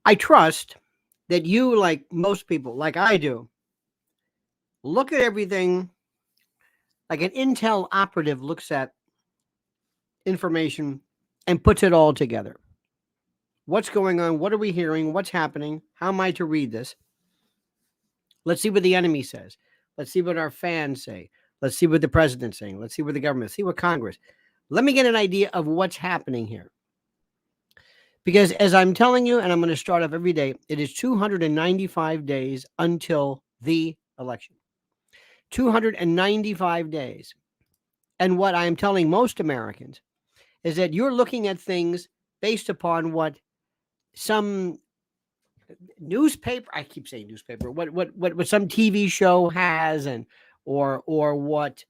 I trust that you, like most people, like I do, look at everything like an intel operative looks at information and puts it all together. What's going on? What are we hearing? What's happening? How am I to read this? Let's see what the enemy says. Let's see what our fans say. Let's see what the president's saying. Let's see what the government, see what Congress. Let me get an idea of what's happening here. Because as I'm telling you, and I'm going to start off every day, it is 295 days until the election. 295 days. And what I am telling most Americans is that you're looking at things based upon what some newspaper, I keep saying newspaper, what some TV show has, and or what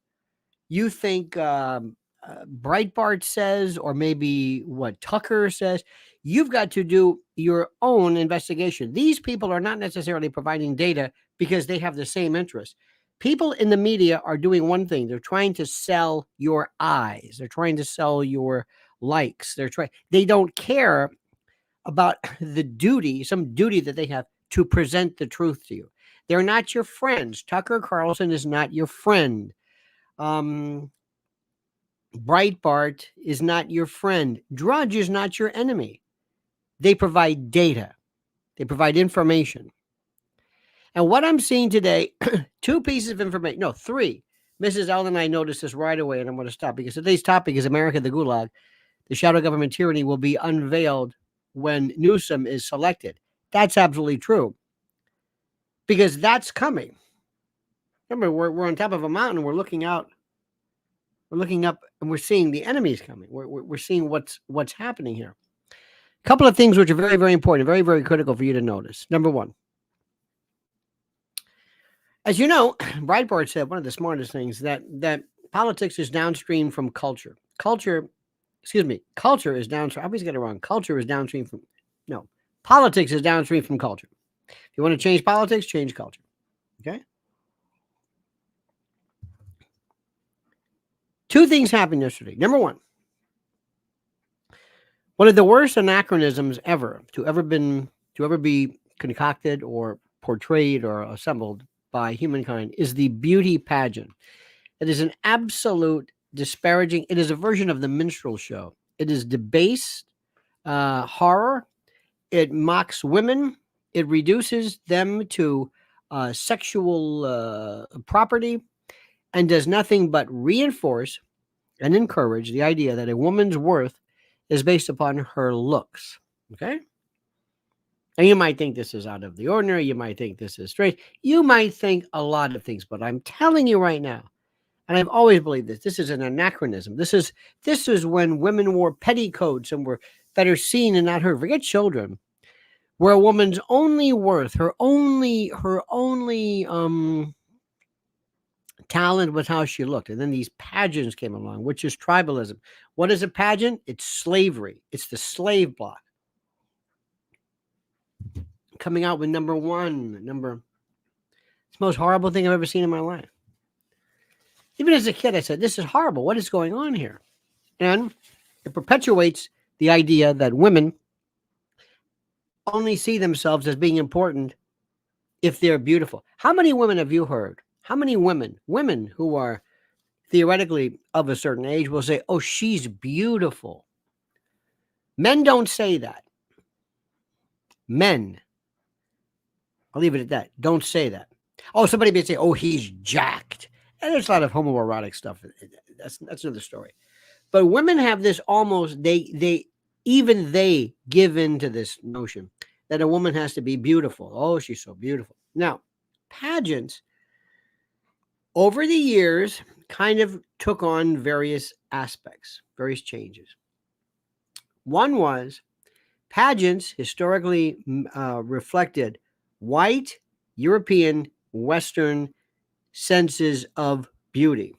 you think Breitbart says, or maybe what Tucker says. You've got to do your own investigation. These people are not necessarily providing data because they have the same interest. People in the media are doing one thing. They're trying to sell your eyes. They're trying to sell your likes. They don't care about the duty, some duty that they have to present the truth to you. They're not your friends. Tucker Carlson is not your friend. Breitbart is not your friend. Drudge is not your enemy. They provide data. They provide information. And what I'm seeing today, two pieces of information, no, three. Mrs. Ellen and I noticed this right away, and I'm going to stop because today's topic is America the Gulag. The shadow government tyranny will be unveiled when Newsom is selected. That's absolutely true. Because that's coming. Remember, we're on top of a mountain. We're looking out. We're looking up, and we're seeing the enemies coming. We're seeing what's happening here. A couple of things which are very, very important, very, very critical for you to notice. Number one, as you know, Breitbart said one of the smartest things, that politics is downstream from culture. Culture is downstream. I always get it wrong. Culture is downstream from, no, politics is downstream from culture. If you want to change politics, change culture. Okay? Two things happened yesterday. Number one of the worst anachronisms ever to be concocted or portrayed or assembled by humankind is the beauty pageant. It is an absolute disparaging. It is a version of the minstrel show. It is debased horror. It mocks women. It reduces them to sexual property, and does nothing but reinforce and encourage the idea that a woman's worth is based upon her looks. Okay? And you might think this is out of the ordinary. You might think this is strange. You might think a lot of things, but I'm telling you right now, and I've always believed this is an anachronism. This is when women wore petticoats and were better seen and not heard. Forget children. Where a woman's only worth, her only talent was how she looked. And then these pageants came along, which is tribalism. What is a pageant? It's slavery. It's the slave block. Coming out with number one. It's the most horrible thing I've ever seen in my life. Even as a kid, I said, this is horrible. What is going on here? And it perpetuates the idea that women only see themselves as being important if they're beautiful. How many women have you heard? How many women who are theoretically of a certain age will say, oh, she's beautiful? Men don't say that. Men, I'll leave it at that, don't say that. Oh, somebody may say, oh, he's jacked. And there's a lot of homoerotic stuff. That's another story. But women have this almost, they give in to this notion that a woman has to be beautiful. Oh, she's so beautiful. Now, pageants, over the years, kind of took on various aspects, various changes. One was pageants historically reflected white, European, Western senses of beauty.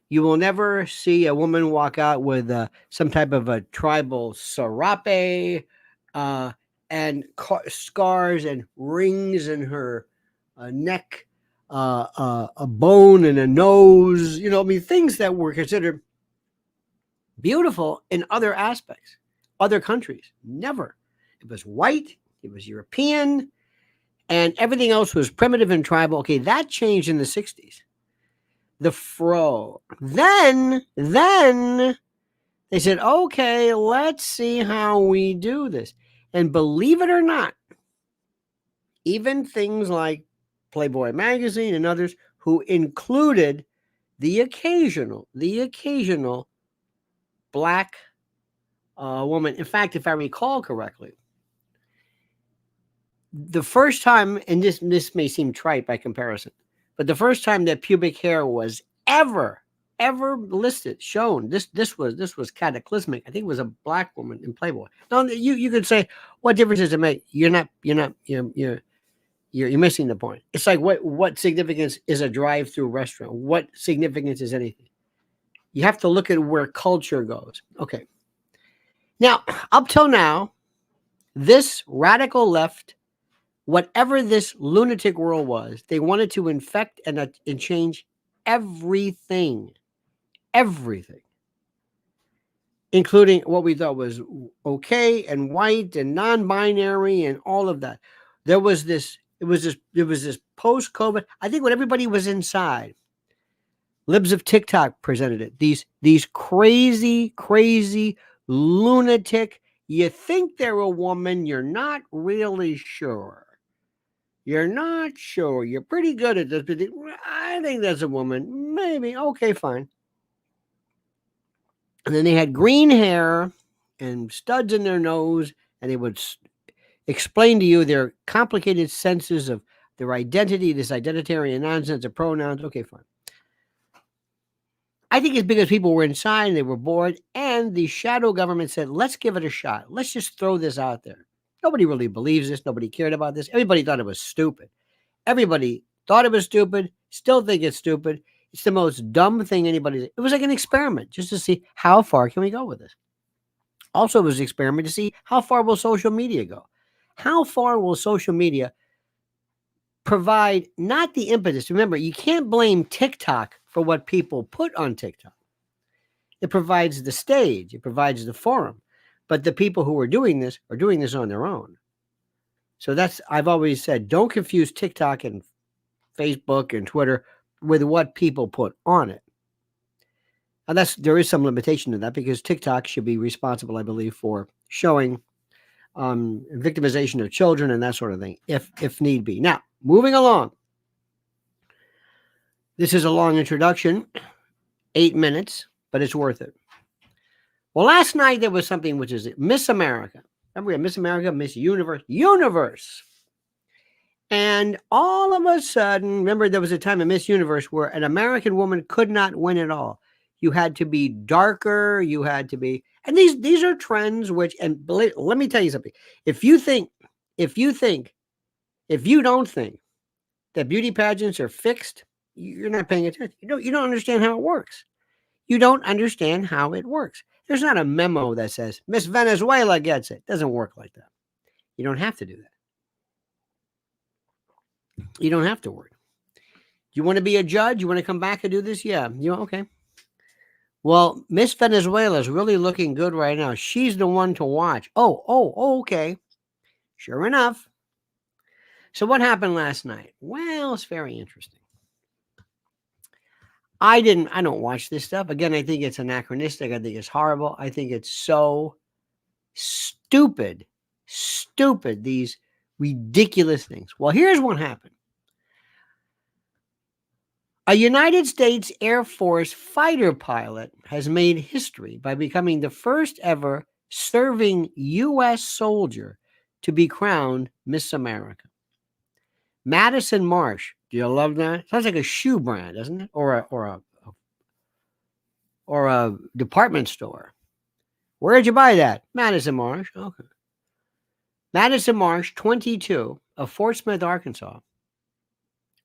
You will never see a woman walk out with some type of a tribal serape and scars and rings in her neck, a bone and a nose, things that were considered beautiful in other aspects, other countries. Never. It was white, He was European, and everything else was primitive and tribal. Okay, that changed in the 60s. The fro. Then they said, okay, let's see how we do this. And believe it or not, even things like Playboy magazine and others who included the occasional black woman. In fact, if I recall correctly, the first time, and this may seem trite by comparison, but the first time that pubic hair was ever listed, shown, this was cataclysmic. I think it was a black woman in Playboy. Now you could say, what difference does it make? You're missing the point. It's like what significance is a drive-through restaurant? What significance is anything? You have to look at where culture goes. Okay. Now, up till now, this radical left, whatever this lunatic world was, they wanted to infect and change everything, including what we thought was okay and white and non-binary and all of that. It was this post-COVID. I think when everybody was inside, libs of TikTok presented it. These crazy lunatic. You think they're a woman, you're not really sure. You're not sure. You're pretty good at this, but I think that's a woman. Maybe. Okay, fine. And then they had green hair and studs in their nose, and they would explain to you their complicated senses of their identity, this identitarian nonsense of pronouns. Okay, fine. I think it's because people were inside and they were bored, and the shadow government said, let's give it a shot. Let's just throw this out there. Nobody really believes this. Nobody cared about this. Everybody thought it was stupid. Everybody thought it was stupid, still think it's stupid. It's the most dumb thing anybody. It was like an experiment just to see how far can we go with this. Also, it was an experiment to see how far will social media go. How far will social media provide not the impetus? Remember, you can't blame TikTok for what people put on TikTok. It provides the stage. It provides the forum. But the people who are doing this on their own. So I've always said, don't confuse TikTok and Facebook and Twitter with what people put on it. And there is some limitation to that because TikTok should be responsible, I believe, for showing victimization of children and that sort of thing, if need be. Now, moving along. This is a long introduction, 8 minutes, but it's worth it. Well, last night there was something which is Miss America. Remember we had Miss America, Miss Universe. And all of a sudden, remember there was a time in Miss Universe where an American woman could not win at all. You had to be darker. You had to be, and these are trends which, and let me tell you something. If you don't think that beauty pageants are fixed, you're not paying attention. You don't understand how it works. You don't understand how it works. There's not a memo that says Miss Venezuela gets it. It doesn't work like that. You don't have to do that. You don't have to worry. You want to be a judge? You want to come back and do this? Yeah. Okay. Well, Miss Venezuela is really looking good right now. She's the one to watch. Oh, okay. Sure enough. So what happened last night? Well, it's very interesting. I don't watch this stuff. Again, I think it's anachronistic. I think it's horrible. I think it's so stupid. These ridiculous things. Well, here's what happened. A United States Air Force fighter pilot has made history by becoming the first ever serving U.S. soldier to be crowned Miss America. Madison Marsh. Do you love that? Sounds like a shoe brand, doesn't it? Or a department store. Where'd you buy that? Madison Marsh. Okay. Madison Marsh, 22, of Fort Smith, Arkansas,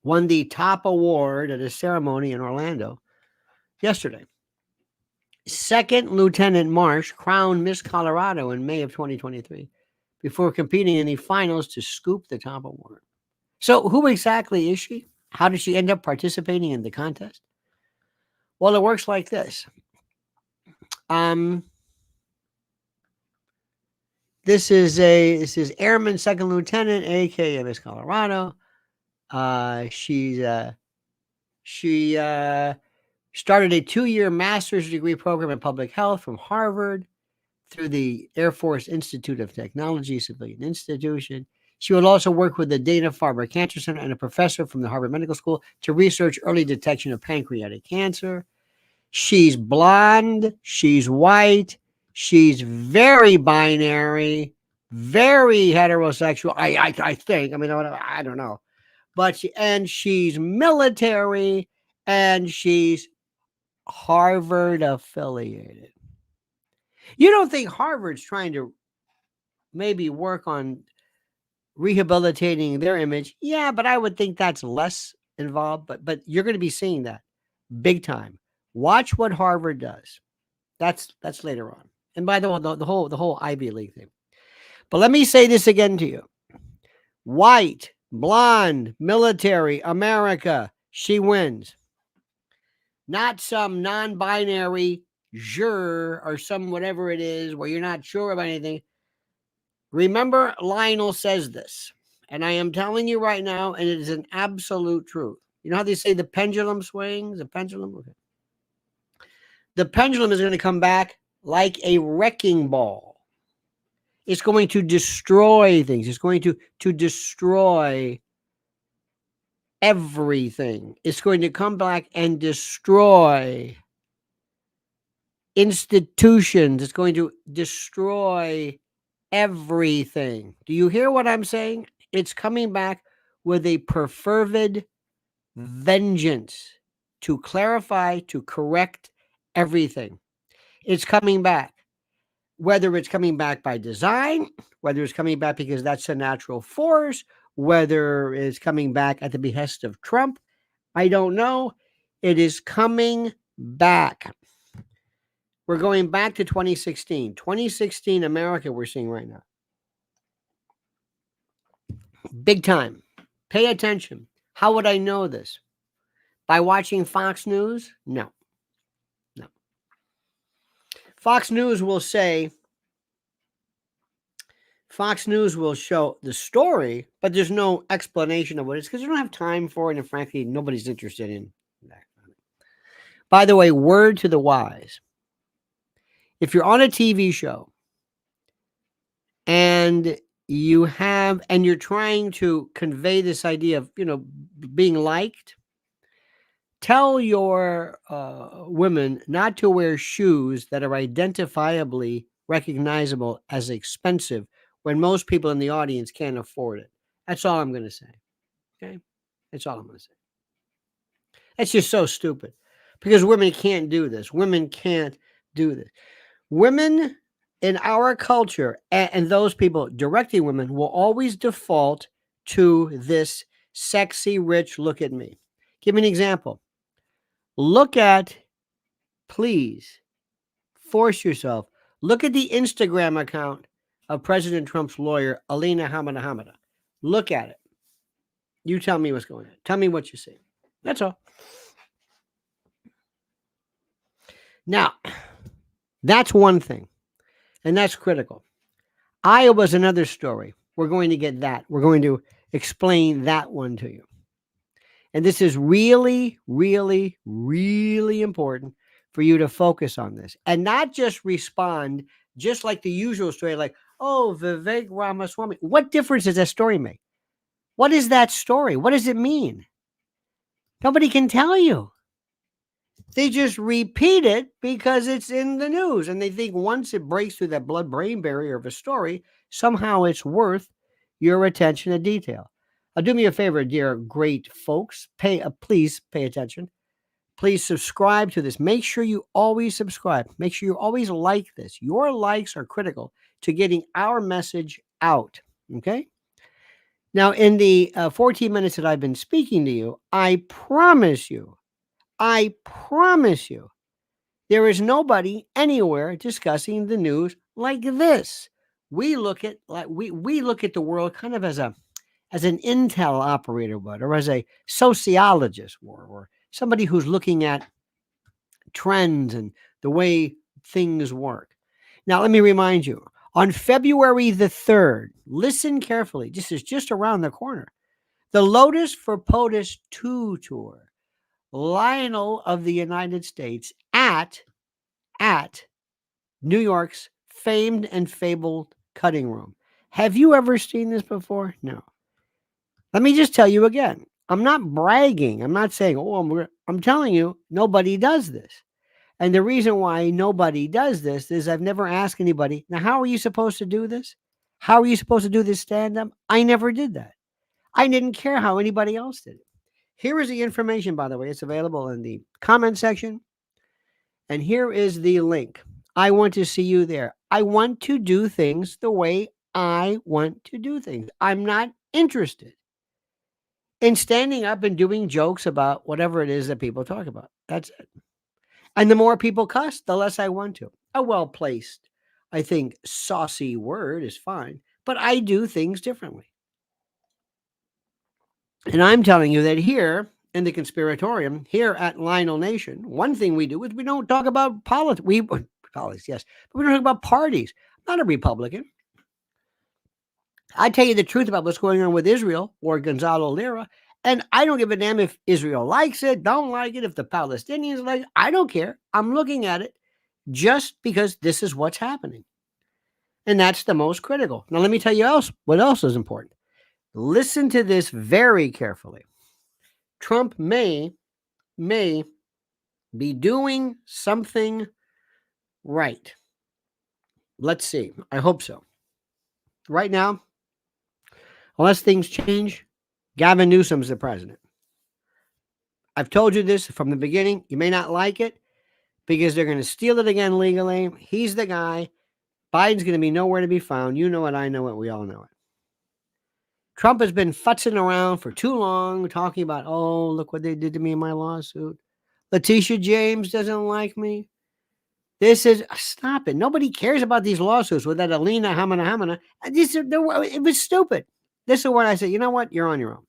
won the top award at a ceremony in Orlando yesterday. Second Lieutenant Marsh crowned Miss Colorado in May of 2023 before competing in the finals to scoop the top award. So who exactly is she? How did she end up participating in the contest? Well, it works like this. This is Airman Second Lieutenant, aka Miss Colorado. She started a 2-year master's degree program in public health from Harvard through the Air Force Institute of Technology Civilian Institution. She will also work with the Dana-Farber Cancer Center and a professor from the Harvard Medical School to research early detection of pancreatic cancer. She's blonde. She's white. She's very binary, very heterosexual. I think. I mean, I don't know, but she's military, and she's Harvard affiliated. You don't think Harvard's trying to maybe work on rehabilitating their image? Yeah, but I would think that's less involved. But you're going to be seeing that big time. Watch what Harvard does. That's later on. And by the way, the whole Ivy League thing. But let me say this again to you: white, blonde, military, America. She wins. Not some non-binary juror or some whatever it is where you're not sure about anything. Remember, Lionel says this, and I am telling you right now, and it is an absolute truth. You know how they say the pendulum swings? The pendulum? Okay. The pendulum is going to come back like a wrecking ball. It's going to destroy things. It's going to destroy everything. It's going to come back and destroy institutions. It's going to destroy everything. Do you hear what I'm saying? It's coming back with a perfervid vengeance to clarify, to correct everything. It's coming back. Whether it's coming back by design, whether it's coming back because that's a natural force, whether it's coming back at the behest of Trump, I don't know. It is coming back. We're going back to 2016. 2016 America we're seeing right now. Big time. Pay attention. How would I know this? By watching Fox News? No. Fox News will show the story, but there's no explanation of what it is because you don't have time for it, and frankly, nobody's interested in that. By the way, word to the wise. If you're on a TV show and you're trying to convey this idea of, being liked, tell your women not to wear shoes that are identifiably recognizable as expensive when most people in the audience can't afford it. That's all I'm going to say. Okay? That's all I'm going to say. That's just so stupid because women can't do this. Women can't do this. Women in our culture and those people directing women will always default to this sexy, rich, look at me. Give me an example. Please force yourself. Look at the Instagram account of President Trump's lawyer, Alina Hamada. Look at it. You tell me what's going on. Tell me what you see. That's all. Now, that's one thing, and that's critical. Iowa's another story. We're going to get that. We're going to explain that one to you. And this is really, really, really important for you to focus on this and not just respond just like the usual story, like, oh, Vivek Ramaswamy. What difference does that story make? What is that story? What does it mean? Nobody can tell you. They just repeat it because it's in the news. And they think once it breaks through that blood-brain barrier of a story, somehow it's worth your attention to detail. Do me a favor, dear great folks. Please pay attention. Please subscribe to this. Make sure you always subscribe. Make sure you always like this. Your likes are critical to getting our message out. Okay? Now, in the 14 minutes that I've been speaking to you, I promise you, there is nobody anywhere discussing the news like this. We look at the world kind of as an intel operator would, or as a sociologist or somebody who's looking at trends and the way things work. Now, let me remind you, On February the 3rd, listen carefully, this is just around the corner, the Lotus for POTUS 2 tour, Lionel of the United States at New York's famed and fabled Cutting Room. Have you ever seen this before? No. Let me just tell you again. I'm not bragging. I'm not saying, I'm telling you, nobody does this. And the reason why nobody does this is I've never asked anybody, now, how are you supposed to do this? How are you supposed to do this stand-up? I never did that. I didn't care how anybody else did it. Here is the information, by the way. It's available in the comment section. And here is the link. I want to see you there. I want to do things the way I want to do things. I'm not interested in standing up and doing jokes about whatever it is that people talk about. That's it. And the more people cuss, the less I want to. A well-placed, I think, saucy word is fine, but I do things differently. And I'm telling you that here in the conspiratorium, here at Lionel Nation, one thing we do is we don't talk about politics. Politics, yes, but we don't talk about parties. I'm not a Republican. I tell you the truth about what's going on with Israel or Gonzalo Lira, and I don't give a damn if Israel likes it, don't like it, if the Palestinians like it. I don't care. I'm looking at it just because this is what's happening. And that's the most critical. Now, let me tell you what else is important. Listen to this very carefully. Trump may be doing something right. Let's see. I hope so. Right now, unless things change, Gavin Newsom's the president. I've told you this from the beginning. You may not like it because they're going to steal it again legally. He's the guy. Biden's going to be nowhere to be found. You know it. I know it. We all know it. Trump has been futzing around for too long, talking about, oh, look what they did to me in my lawsuit. Letitia James doesn't like me. Stop it. Nobody cares about these lawsuits with that Alina Hamana. It was stupid. This is what I say. You know what? You're on your own.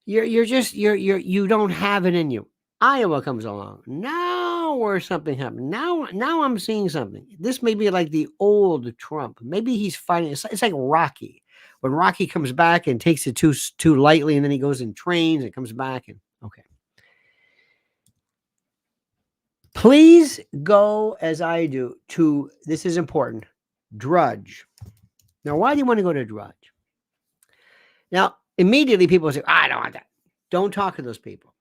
You don't have it in you. Iowa comes along. Now where something happened. Now I'm seeing something. This may be like the old Trump. Maybe he's fighting. It's like Rocky. When Rocky comes back and takes it too lightly, and then he goes and trains and comes back and okay. Please go as I do to, this is important, Drudge. Now, why do you want to go to Drudge? Now, immediately people say, I don't want that. Don't talk to those people.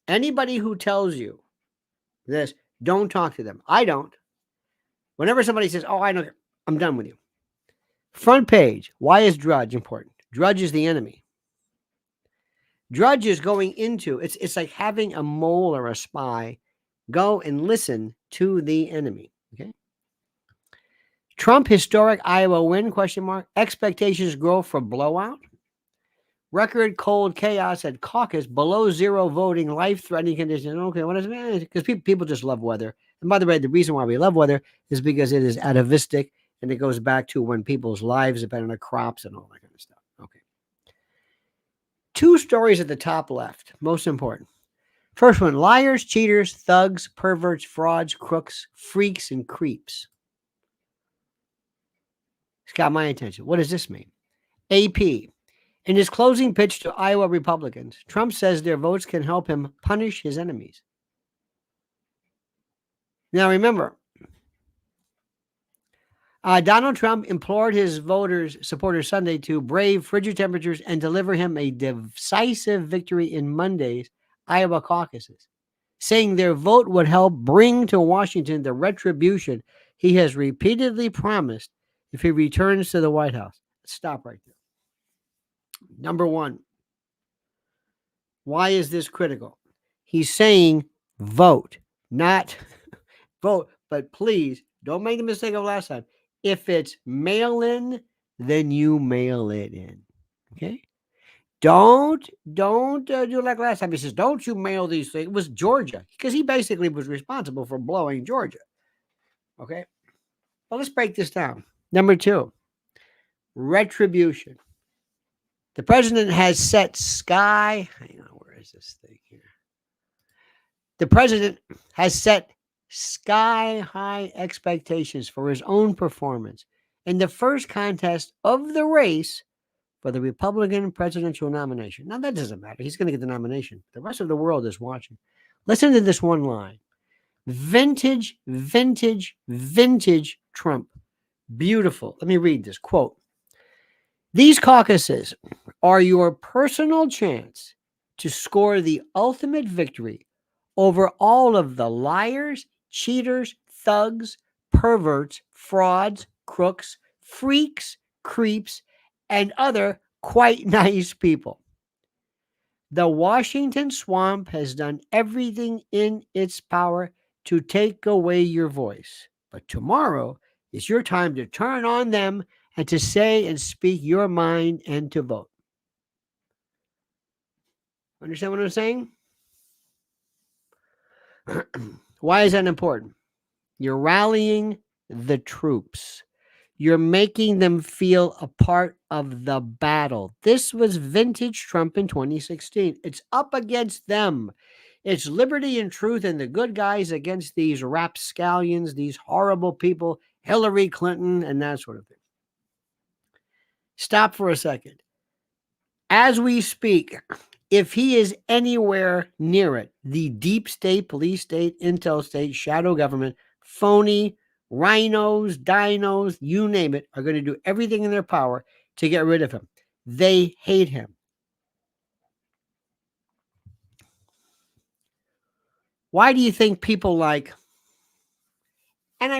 Anybody who tells you this, don't talk to them. I don't. Whenever somebody says, oh, I know, I'm done with you. Front page. Why is Drudge important? Drudge is the enemy. Drudge is going into, it's like having a mole or a spy go and listen to the enemy. Okay. Trump historic Iowa win, ? Expectations grow for blowout. Record cold chaos at caucus, below zero voting, life-threatening conditions. Okay, what is it? Because people just love weather. And by the way, the reason why we love weather is because it is atavistic, and it goes back to when people's lives depend on crops and all that kind of stuff. Okay. 2 stories at the top left, most important. First one, liars, cheaters, thugs, perverts, frauds, crooks, freaks, and creeps. It's got my attention. What does this mean? AP. In his closing pitch to Iowa Republicans, Trump says their votes can help him punish his enemies. Now remember, Donald Trump implored his supporters Sunday to brave frigid temperatures and deliver him a decisive victory in Monday's Iowa caucuses, saying their vote would help bring to Washington the retribution he has repeatedly promised if he returns to the White House. Stop right there. Number one, why is this critical? He's saying vote, not vote, but please don't make the mistake of last time. If it's mail in, then you mail it in. Okay? Don't do like last time. He says, don't you mail these things. It was Georgia, because he basically was responsible for blowing Georgia. Okay? Well, let's break this down. Number 2, retribution. The president has set hang on, where is this thing here? The president has set sky-high expectations for his own performance in the first contest of the race for the Republican presidential nomination. Now, that doesn't matter. He's going to get the nomination. The rest of the world is watching. Listen to this one line. Vintage, vintage, vintage Trump. Beautiful. Let me read this quote. These caucuses are your personal chance to score the ultimate victory over all of the liars, cheaters, thugs, perverts, frauds, crooks, freaks, creeps, and other quite nice people. The Washington swamp has done everything in its power to take away your voice. But tomorrow is your time to turn on them and to say and speak your mind and to vote. Understand what I'm saying? Why is that important? You're rallying the troops. You're making them feel a part of the battle. This was vintage Trump in 2016. It's up against them. It's liberty and truth and the good guys against these rapscallions, these horrible people, Hillary Clinton, and that sort of thing. Stop for a second. As we speak, if he is anywhere near it, the deep state, police state, intel state, shadow government, phony, rhinos, dinos, you name it, are going to do everything in their power to get rid of him. They hate him. Why do you think people like, and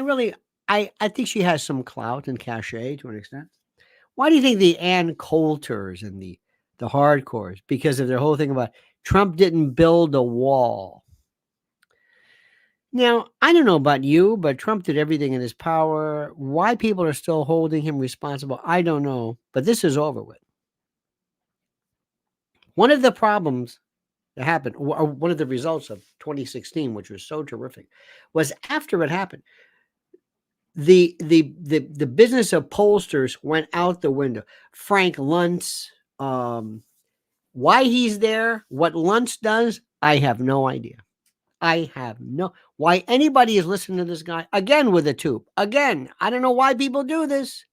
I think she has some clout and cachet to an extent. Why do you think the Ann Coulters and the hardcores, because of their whole thing about Trump didn't build a wall? Now, I don't know about you, but Trump did everything in his power. Why people are still holding him responsible, I don't know, but this is over with. One of the problems that happened, or one of the results of 2016, which was so terrific, was after it happened, the business of pollsters went out the window. Frank Luntz, why he's there, what Luntz does, I have no idea. Why anybody is listening to this guy, again with a tube. Again, I don't know why people do this.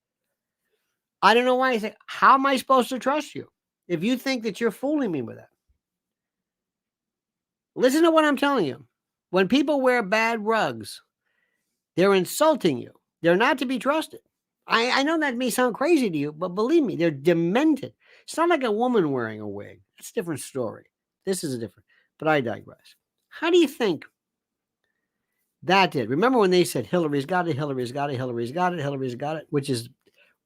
I don't know why. I say, how am I supposed to trust you if you think that you're fooling me with that? Listen to what I'm telling you. When people wear bad rugs, they're insulting you. They're not to be trusted. I know that may sound crazy to you, but believe me, they're demented. It's not like a woman wearing a wig. It's a different story. This is a different, but I digress. How do you think that did? Remember when they said Hillary's got it, Hillary's got it, Hillary's got it, Hillary's got it, which is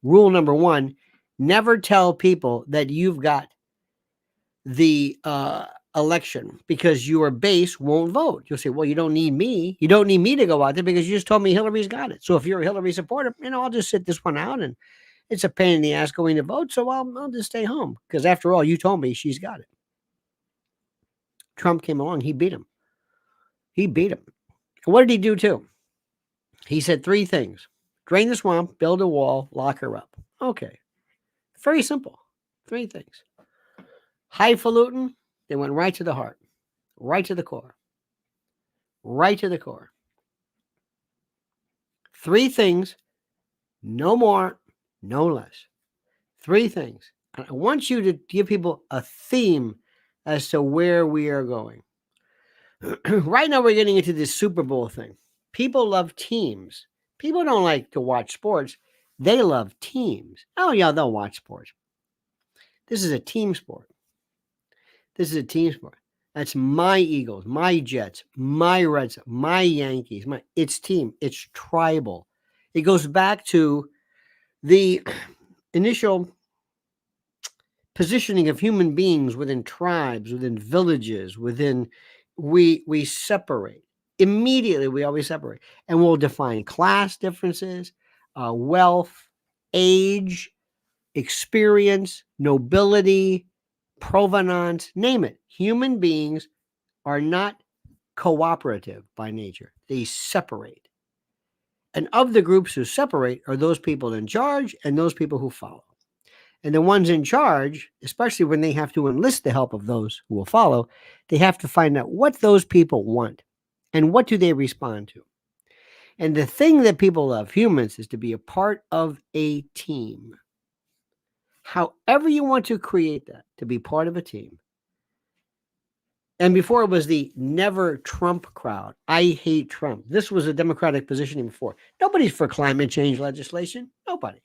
rule number one. Never tell people that you've got the election because your base won't vote. You'll say, well, you don't need me. You don't need me to go out there because you just told me Hillary's got it. So if you're a Hillary supporter, I'll just sit this one out, and it's a pain in the ass going to vote. So I'll just stay home because after all, you told me she's got it. Trump came along. He beat him. And what did he do too? He said three things: drain the swamp, build a wall, lock her up. Okay. Very simple. Three things. Highfalutin, they went right to the heart, right to the core. Three things, no more, no less. Three things. And I want you to give people a theme as to where we are going. Right now, we're getting into this Super Bowl thing. People love teams. People don't like to watch sports. They love teams. Oh, yeah, they'll watch sports. This is a team sport. That's my Eagles, my Jets, my Reds, my Yankees. It's team. It's tribal. It goes back to the initial positioning of human beings within tribes, within villages, we separate. Immediately, we always separate. And we'll define class differences, wealth, age, experience, nobility, provenance, name it. Human beings are not cooperative by nature. They separate. And of the groups who separate are those people in charge and those people who follow. And the ones in charge, especially when they have to enlist the help of those who will follow, they have to find out what those people want. And what do they respond to? And the thing that people love, humans, is to be a part of a team. However you want to create that, to be part of a team. And before it was the never Trump crowd. I hate Trump. This was a Democratic positioning before. Nobody's for climate change legislation. Nobody.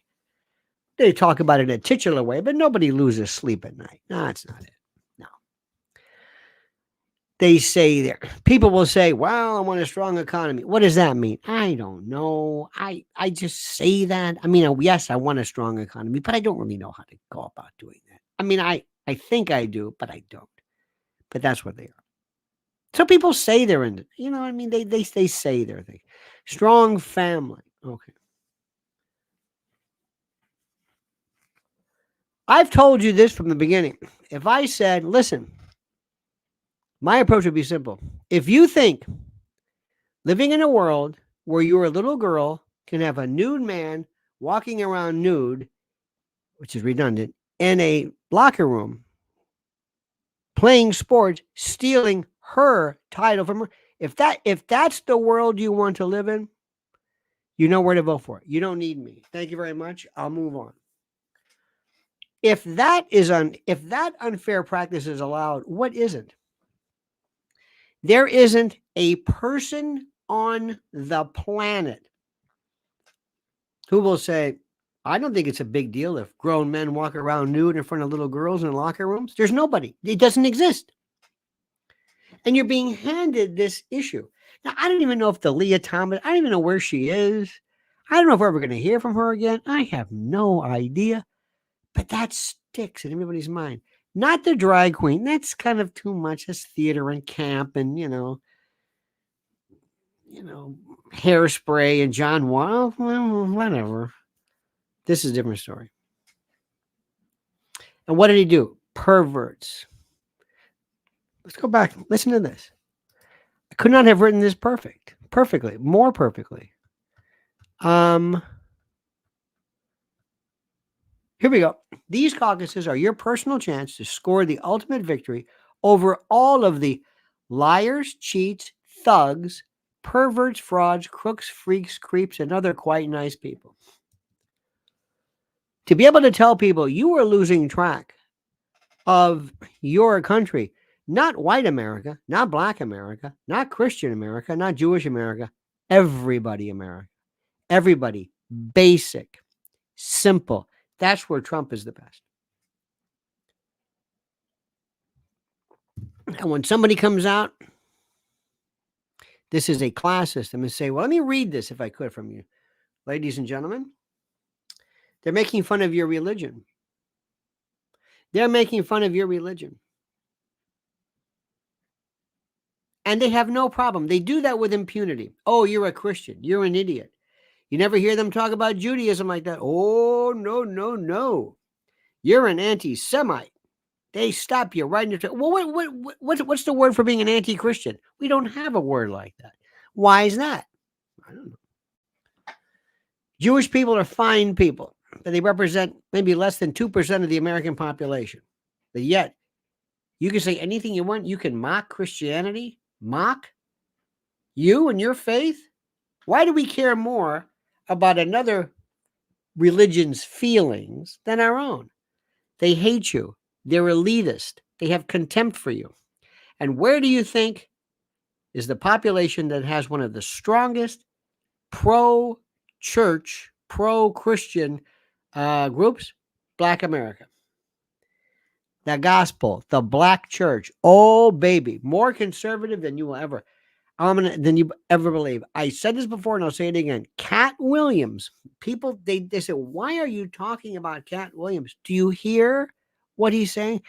They talk about it in a titular way, but nobody loses sleep at night. No, that's not it. No. They say there. People will say, well, I want a strong economy. What does that mean? I don't know. I just say that. I mean, yes, I want a strong economy, but I don't really know how to go about doing that. I mean, I think I do, but I don't. But that's what they are. So people say they're in it. You know, I mean, they say they're thing. Strong family. Okay. I've told you this from the beginning. If I said, listen, my approach would be simple. If you think living in a world where your little girl can have a nude man walking around nude, which is redundant, in a locker room, playing sports, stealing her title from her, if that's the world you want to live in, you know where to vote for. You don't need me. Thank you very much. I'll move on. If that unfair practice is allowed, what isn't? There isn't a person on the planet who will say, I don't think it's a big deal if grown men walk around nude in front of little girls in locker rooms. There's nobody. It doesn't exist. And you're being handed this issue. Now, I don't even know if the Leah Thomas, I don't even know where she is. I don't know if we're ever going to hear from her again. I have no idea. But that sticks in everybody's mind. Not the drag queen. That's kind of too much. That's theater and camp and, Hairspray and John Wall. Well, whatever. This is a different story. And what did he do? Perverts. Let's go back. Listen to this. I could not have written this perfectly, more perfectly. Here we go. These caucuses are your personal chance to score the ultimate victory over all of the liars, cheats, thugs, perverts, frauds, crooks, freaks, creeps, and other quite nice people. To be able to tell people you are losing track of your country, not white America, not black America, not Christian America, not Jewish America, everybody America. Everybody. Basic. Simple. That's where Trump is the best. And when somebody comes out, this is a class system, and say, well, let me read this if I could from you. Ladies and gentlemen, they're making fun of your religion. They're making fun of your religion. And they have no problem. They do that with impunity. Oh, you're a Christian. You're an idiot. You never hear them talk about Judaism like that. Oh, no, no, no. You're an anti-Semite. They stop you right in your... Well, what's the word for being an anti-Christian? We don't have a word like that. Why is that? I don't know. Jewish people are fine people, but they represent maybe less than 2% of the American population. But yet, you can say anything you want. You can mock Christianity. Mock you and your faith. Why do we care more about another religion's feelings than our own? They hate you. They're elitist. They have contempt for you. And where do you think is the population that has one of the strongest pro-church, pro-Christian groups? Black America. The gospel, the black church. Oh, baby. More conservative than you will ever. Than you ever believe. I said this before and I'll say it again. Cat Williams. People, they say, why are you talking about Cat Williams? Do you hear what he's saying?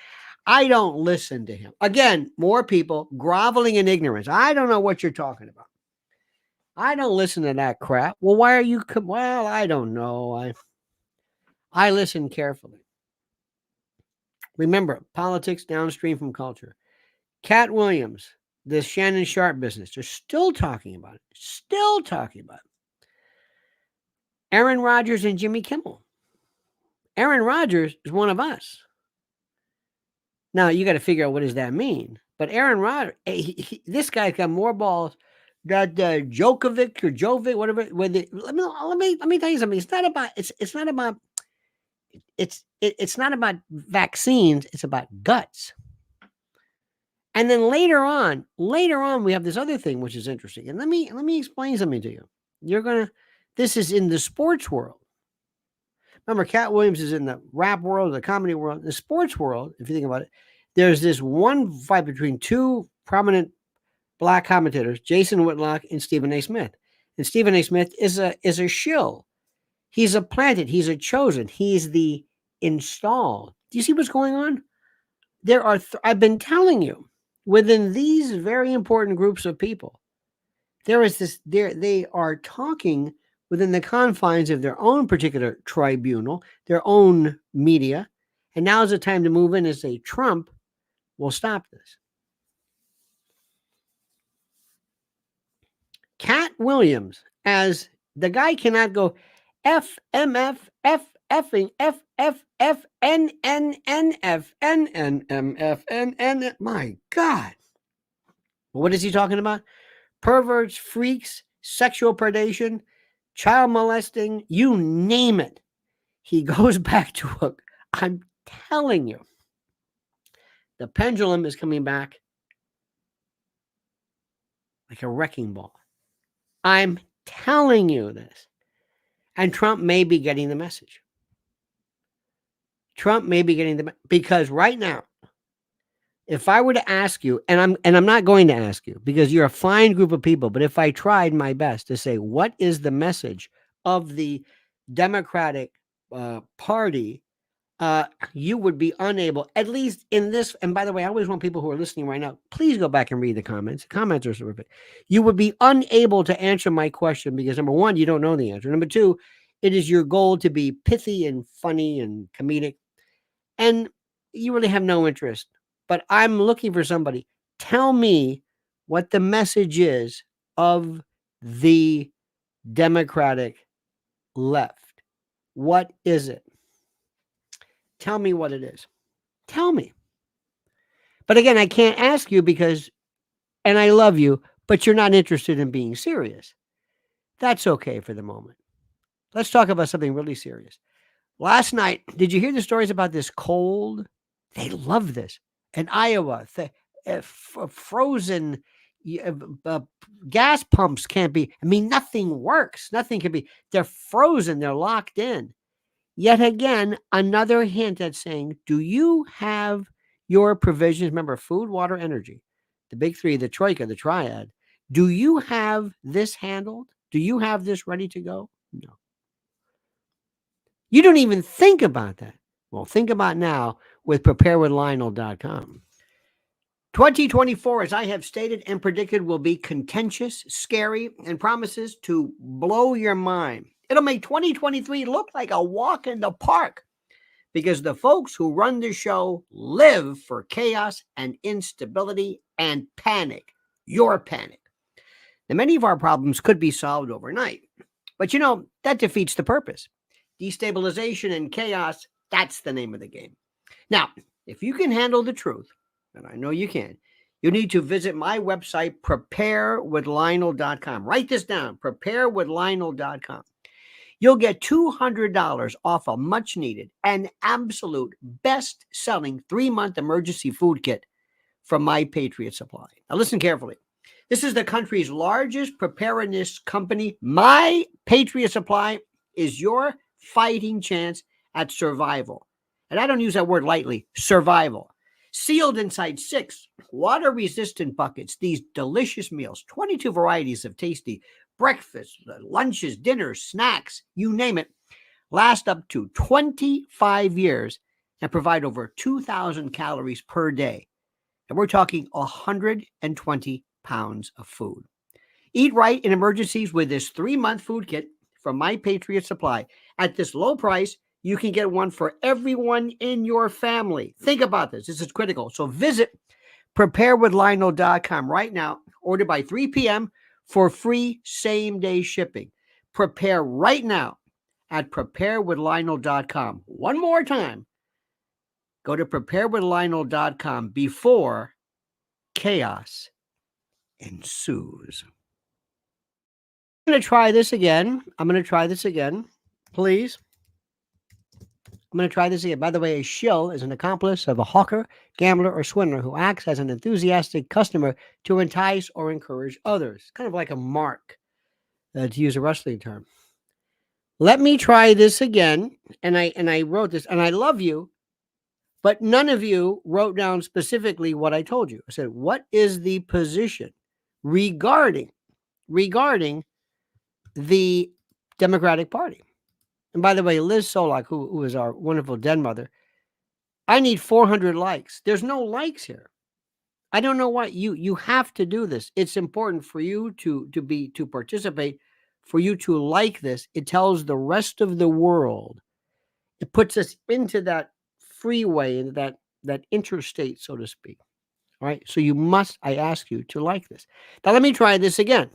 I don't listen to him. Again, more people groveling in ignorance. I don't know what you're talking about. I don't listen to that crap. Well, why are you? Well, I don't know. I listen carefully. Remember, politics downstream from culture. Cat Williams, this Shannon Sharp business, they're still talking about it. Still talking about it. Aaron Rodgers and Jimmy Kimmel. Aaron Rodgers is one of us. Now, you got to figure out what does that mean. But Aaron Rodgers, this guy's got more balls that Djokovic or Jovic, whatever. Let me tell you something. It's not about vaccines. It's about guts. And then later on, we have this other thing which is interesting. And let me explain something to you. This is in the sports world. Remember, Cat Williams is in the rap world, the comedy world, the sports world. If you think about it, there's this one fight between two prominent black commentators, Jason Whitlock and Stephen A. Smith. And Stephen A. Smith is a shill. He's a planted. He's a chosen. He's the installed. Do you see what's going on? I've been telling you, within these very important groups of people, they are talking within the confines of their own particular tribunal, their own media. And now is the time to move in and say, Trump will stop this. Cat Williams, as the guy cannot go F, M, F, F, effing, F, F, F, N, N, N, F, N, N, M, F, N, N. My God. What is he talking about? Perverts, freaks, sexual predation, child molesting, you name it. He goes back to I'm telling you, the pendulum is coming back like a wrecking ball. I'm telling you this. And Trump may be getting the message. Because right now, if I were to ask you, and I'm not going to ask you because you're a fine group of people, but if I tried my best to say, what is the message of the Democratic Party, you would be unable, at least in this. And by the way, I always want people who are listening right now, please go back and read the comments. The comments are terrific. You would be unable to answer my question because number one, you don't know the answer. Number two, it is your goal to be pithy and funny and comedic. And you really have no interest. But I'm looking for somebody. Tell me what the message is of the Democratic left. What is it? Tell me what it is. Tell me. But again, I can't ask you because, and I love you, but you're not interested in being serious. That's okay for the moment. Let's talk about something really serious. Last night, did you hear the stories about this cold? They love this. In Iowa, frozen gas pumps can't be, nothing works. Nothing can be. They're frozen. They're locked in. Yet again, another hint at saying, do you have your provisions? Remember, food, water, energy, the big three, the troika, the triad. Do you have this handled? Do you have this ready to go? No. You don't even think about that. Well, think about now with preparedwithlionel.com. 2024, as I have stated and predicted, will be contentious, scary, and promises to blow your mind. It'll make 2023 look like a walk in the park because the folks who run the show live for chaos and instability and panic. Your panic. Now, many of our problems could be solved overnight, but that defeats the purpose. Destabilization and chaos, that's the name of the game. Now, if you can handle the truth, and I know you can, you need to visit my website, preparedwithlionel.com. Write this down, preparedwithlionel.com. You'll get $200 off a much-needed and absolute best-selling 3-month emergency food kit from My Patriot Supply. Now listen carefully. This is the country's largest preparedness company. My Patriot Supply is your fighting chance at survival. And I don't use that word lightly, survival. Sealed inside 6 water-resistant buckets, these delicious meals, 22 varieties of tasty breakfasts, lunches, dinners, snacks, you name it, last up to 25 years and provide over 2,000 calories per day. And we're talking 120 pounds of food. Eat right in emergencies with this 3-month food kit from My Patriot Supply. At this low price, you can get one for everyone in your family. Think about this. This is critical. So visit preparedwithlionel.com right now. Order by 3 p.m. for free same-day shipping. Prepare right now at preparedwithlionel.com. One more time. Go to preparedwithlionel.com before chaos ensues. going to try this again. I'm going to try this again. Please. I'm going to try this again. By the way, a shill is an accomplice of a hawker, gambler, or swindler who acts as an enthusiastic customer to entice or encourage others. Kind of like a mark, to use a wrestling term. Let me try this again. And I wrote this, and I love you, but none of you wrote down specifically what I told you. I said, what is the position regarding the Democratic Party? And by the way, Liz Solak, who is our wonderful den mother, I need 400 likes. There's no likes here. I don't know why. You have to do this. It's important for you to participate, for you to like this. It tells the rest of the world. It puts us into that freeway, into that interstate, so to speak. All right. So I ask you to like this. Now let me try this again.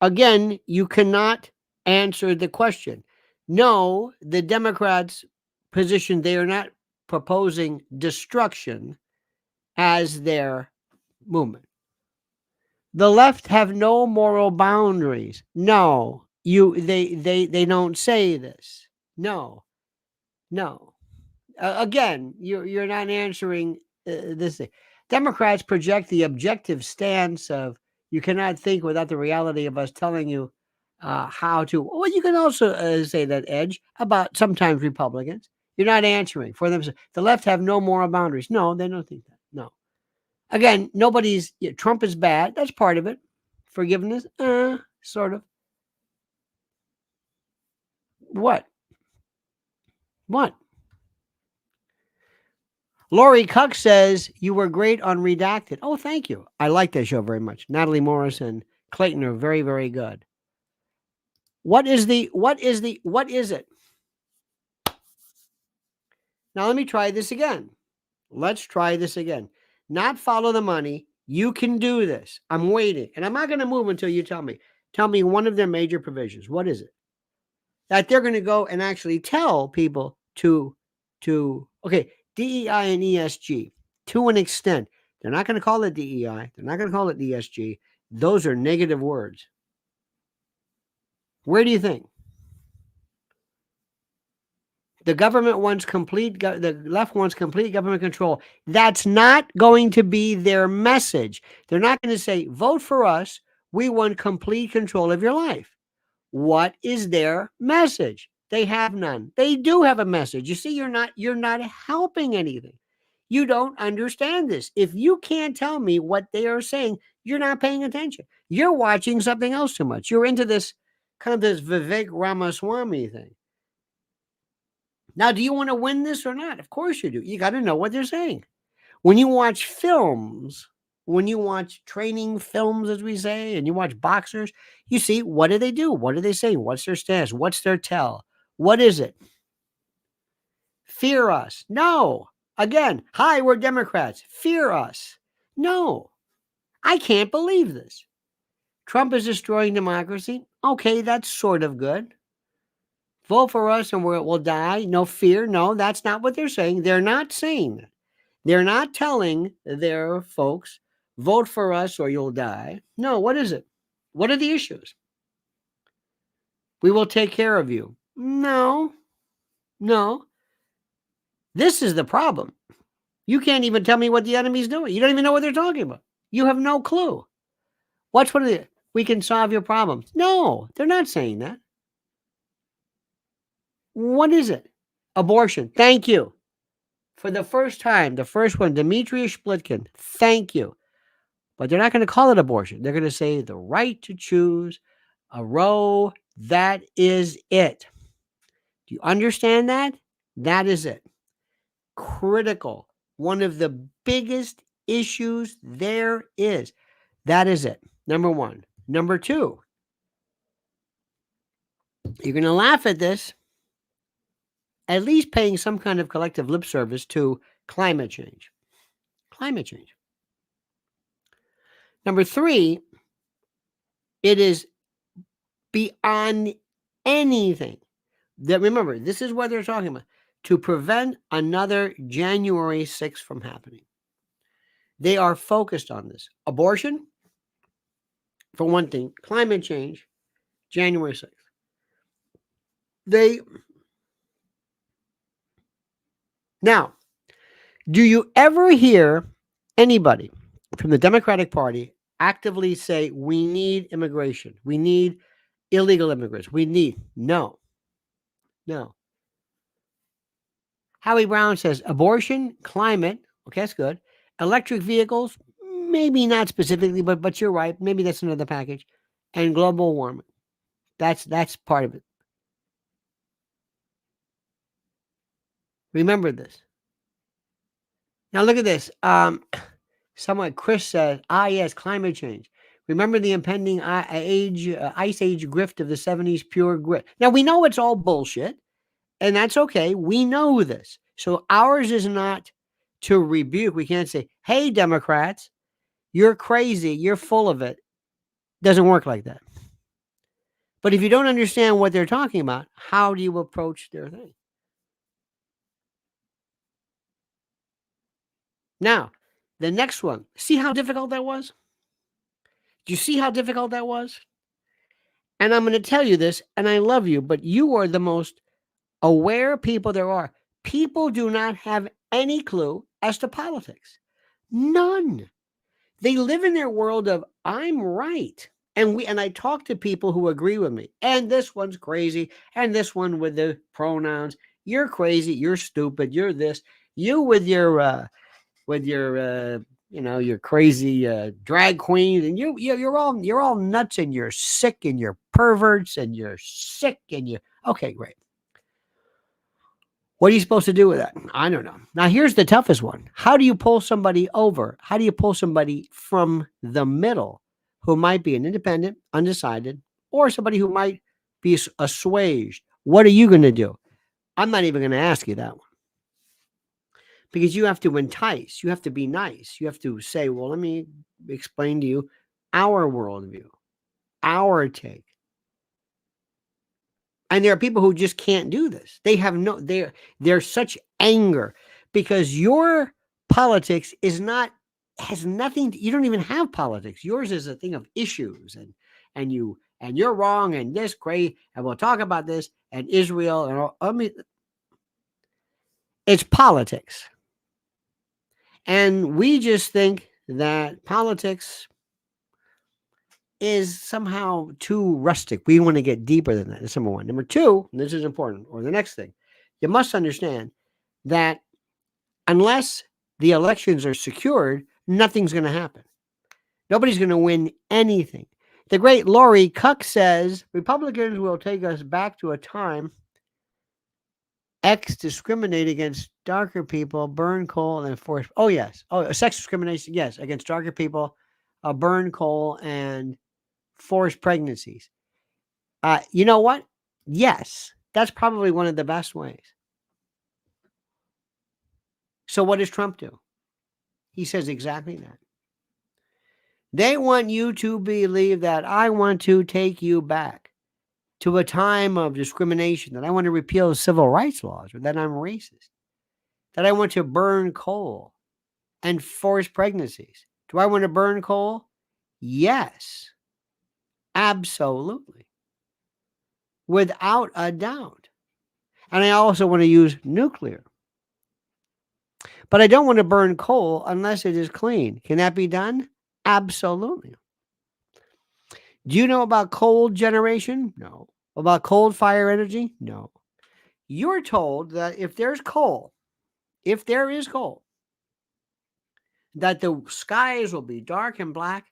Again, you cannot answer the question. No, the Democrats' position, they are not proposing destruction as their movement. The left have no moral boundaries. No, they don't say this. No. Again, you're not answering this thing. Democrats project the objective stance of you cannot think without the reality of us telling you how to. Well, you can also say that, Edge, about sometimes Republicans. You're not answering for them. The left have no moral boundaries. No, they don't think that. No. Again, Trump is bad. That's part of it. Forgiveness, sort of. What? Lori Cuck says, you were great on Redacted. Oh, thank you. I like that show very much. Natalie Morris and Clayton are very, very good. What is it? Now, let me try this again. Let's try this again. Not follow the money. You can do this. I'm waiting. And I'm not going to move until you tell me. Tell me one of their major provisions. What is it? That they're going to go and actually tell people to okay, DEI and ESG, to an extent. They're not going to call it DEI. They're not going to call it ESG. Those are negative words. Where do you think? The government wants the left wants complete government control. That's not going to be their message. They're not going to say, vote for us. We want complete control of your life. What is their message? They have none. They do have a message. You see, you're not helping anything. You don't understand this. If you can't tell me what they are saying, you're not paying attention. You're watching something else too much. You're into this kind of this Vivek Ramaswamy thing. Now, do you want to win this or not? Of course you do. You got to know what they're saying. When you watch films, when you watch training films, as we say, and you watch boxers, you see, what do they do? What are they saying? What's their stance? What's their tell? What is it? Fear us. No. Again, hi, we're Democrats. Fear us. No. I can't believe this. Trump is destroying democracy. Okay, that's sort of good. Vote for us and we'll die. No fear. No, that's not what they're saying. They're not saying that. They're not telling their folks, vote for us or you'll die. No, what is it? What are the issues? We will take care of you. No. This is the problem. You can't even tell me what the enemy's doing. You don't even know what they're talking about. You have no clue. What's one of the, we can solve your problems. No, they're not saying that. What is it? Abortion. Thank you. For the first time, the first one, Demetria Splitkin. Thank you. But they're not going to call it abortion. They're going to say the right to choose a Roe. That is it. Do you understand that? That is it. Critical. One of the biggest issues there is. That is it. Number one. Number two. You're going to laugh at this. At least paying some kind of collective lip service to climate change. Climate change. Number three, it is beyond anything that, remember, this is what they're talking about, to prevent another January 6th from happening. They are focused on this. Abortion, For one thing, climate change, January 6th. Now, do you ever hear anybody from the Democratic Party actively say, we need immigration, we need illegal immigrants, no. Howie Brown says abortion, climate, okay, that's good. Electric vehicles, maybe not specifically, but you're right, maybe that's another package. And global warming. That's part of it. Remember this. Now look at this. Someone, Chris says, yes, climate change. Remember the impending ice age grift of the 70s, pure grit. Now we know it's all bullshit, and that's okay. We know this. So ours is not to rebuke. We can't say, hey, Democrats, you're crazy, you're full of it. Doesn't work like that. But if you don't understand what they're talking about, how do you approach their thing? Now, the next one, see how difficult that was? Do you see how difficult that was? And I'm going to tell you this, and I love you, but you are the most aware people there are. People do not have any clue as to politics. None. They live in their world of, I'm right. And I talk to people who agree with me. And this one's crazy. And this one with the pronouns. You're crazy. You're stupid. You're this. You with your your crazy drag queen, and you're all nuts, and you're sick, and you're perverts, and you're sick, and you okay, great. What are you supposed to do with that? I don't know. Now here's the toughest one. How do you pull somebody over? How do you pull somebody from the middle who might be an independent, undecided, or somebody who might be assuaged? What are you going to do? I'm not even going to ask you that one. Because you have to entice, you have to be nice, you have to say, well, let me explain to you our worldview, our take. And there are people who just can't do this. They have there's such anger because your politics has nothing, you don't even have politics. Yours is a thing of issues and you're wrong and this great, and we'll talk about this and Israel and all. I mean, it's politics. And we just think that politics is somehow too rustic. We want to get deeper than that. That's number one. Number two, and this is important, or the next thing, you must understand that unless the elections are secured, nothing's going to happen. Nobody's going to win anything. The great Lori Cuck says, Republicans will take us back to a time X discriminate against darker people, burn coal, and enforce. Oh, yes. Oh, sex discrimination. Yes. Against darker people, burn coal and force pregnancies. You know what? Yes. That's probably one of the best ways. So what does Trump do? He says exactly that. They want you to believe that I want to take you back to a time of discrimination, that I want to repeal civil rights laws, or that I'm racist, that I want to burn coal and force pregnancies. Do I want to burn coal? Yes, absolutely, without a doubt. And I also want to use nuclear. But I don't want to burn coal unless it is clean. Can that be done? Absolutely. Do you know about coal generation? No. About coal fire energy? No. You're told that if there is coal, that the skies will be dark and black.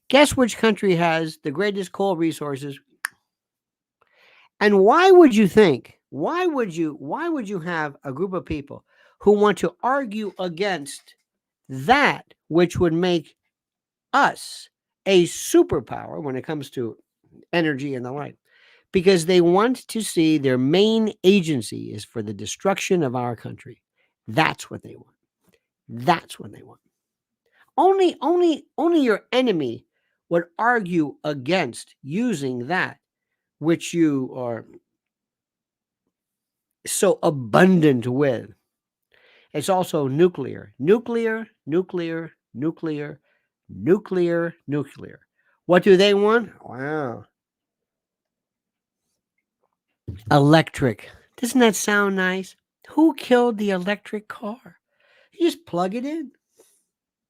Guess which country has the greatest coal resources? And why would you think? Why would you have a group of people who want to argue against that which would make us a superpower when it comes to energy and the like? Because they want to see their main agency is for the destruction of our country. That's what they want. That's what they want. Only your enemy would argue against using that which you are so abundant with. It's also nuclear. What do they want? Wow. Electric. Doesn't that sound nice? Who killed the electric car? You just plug it in.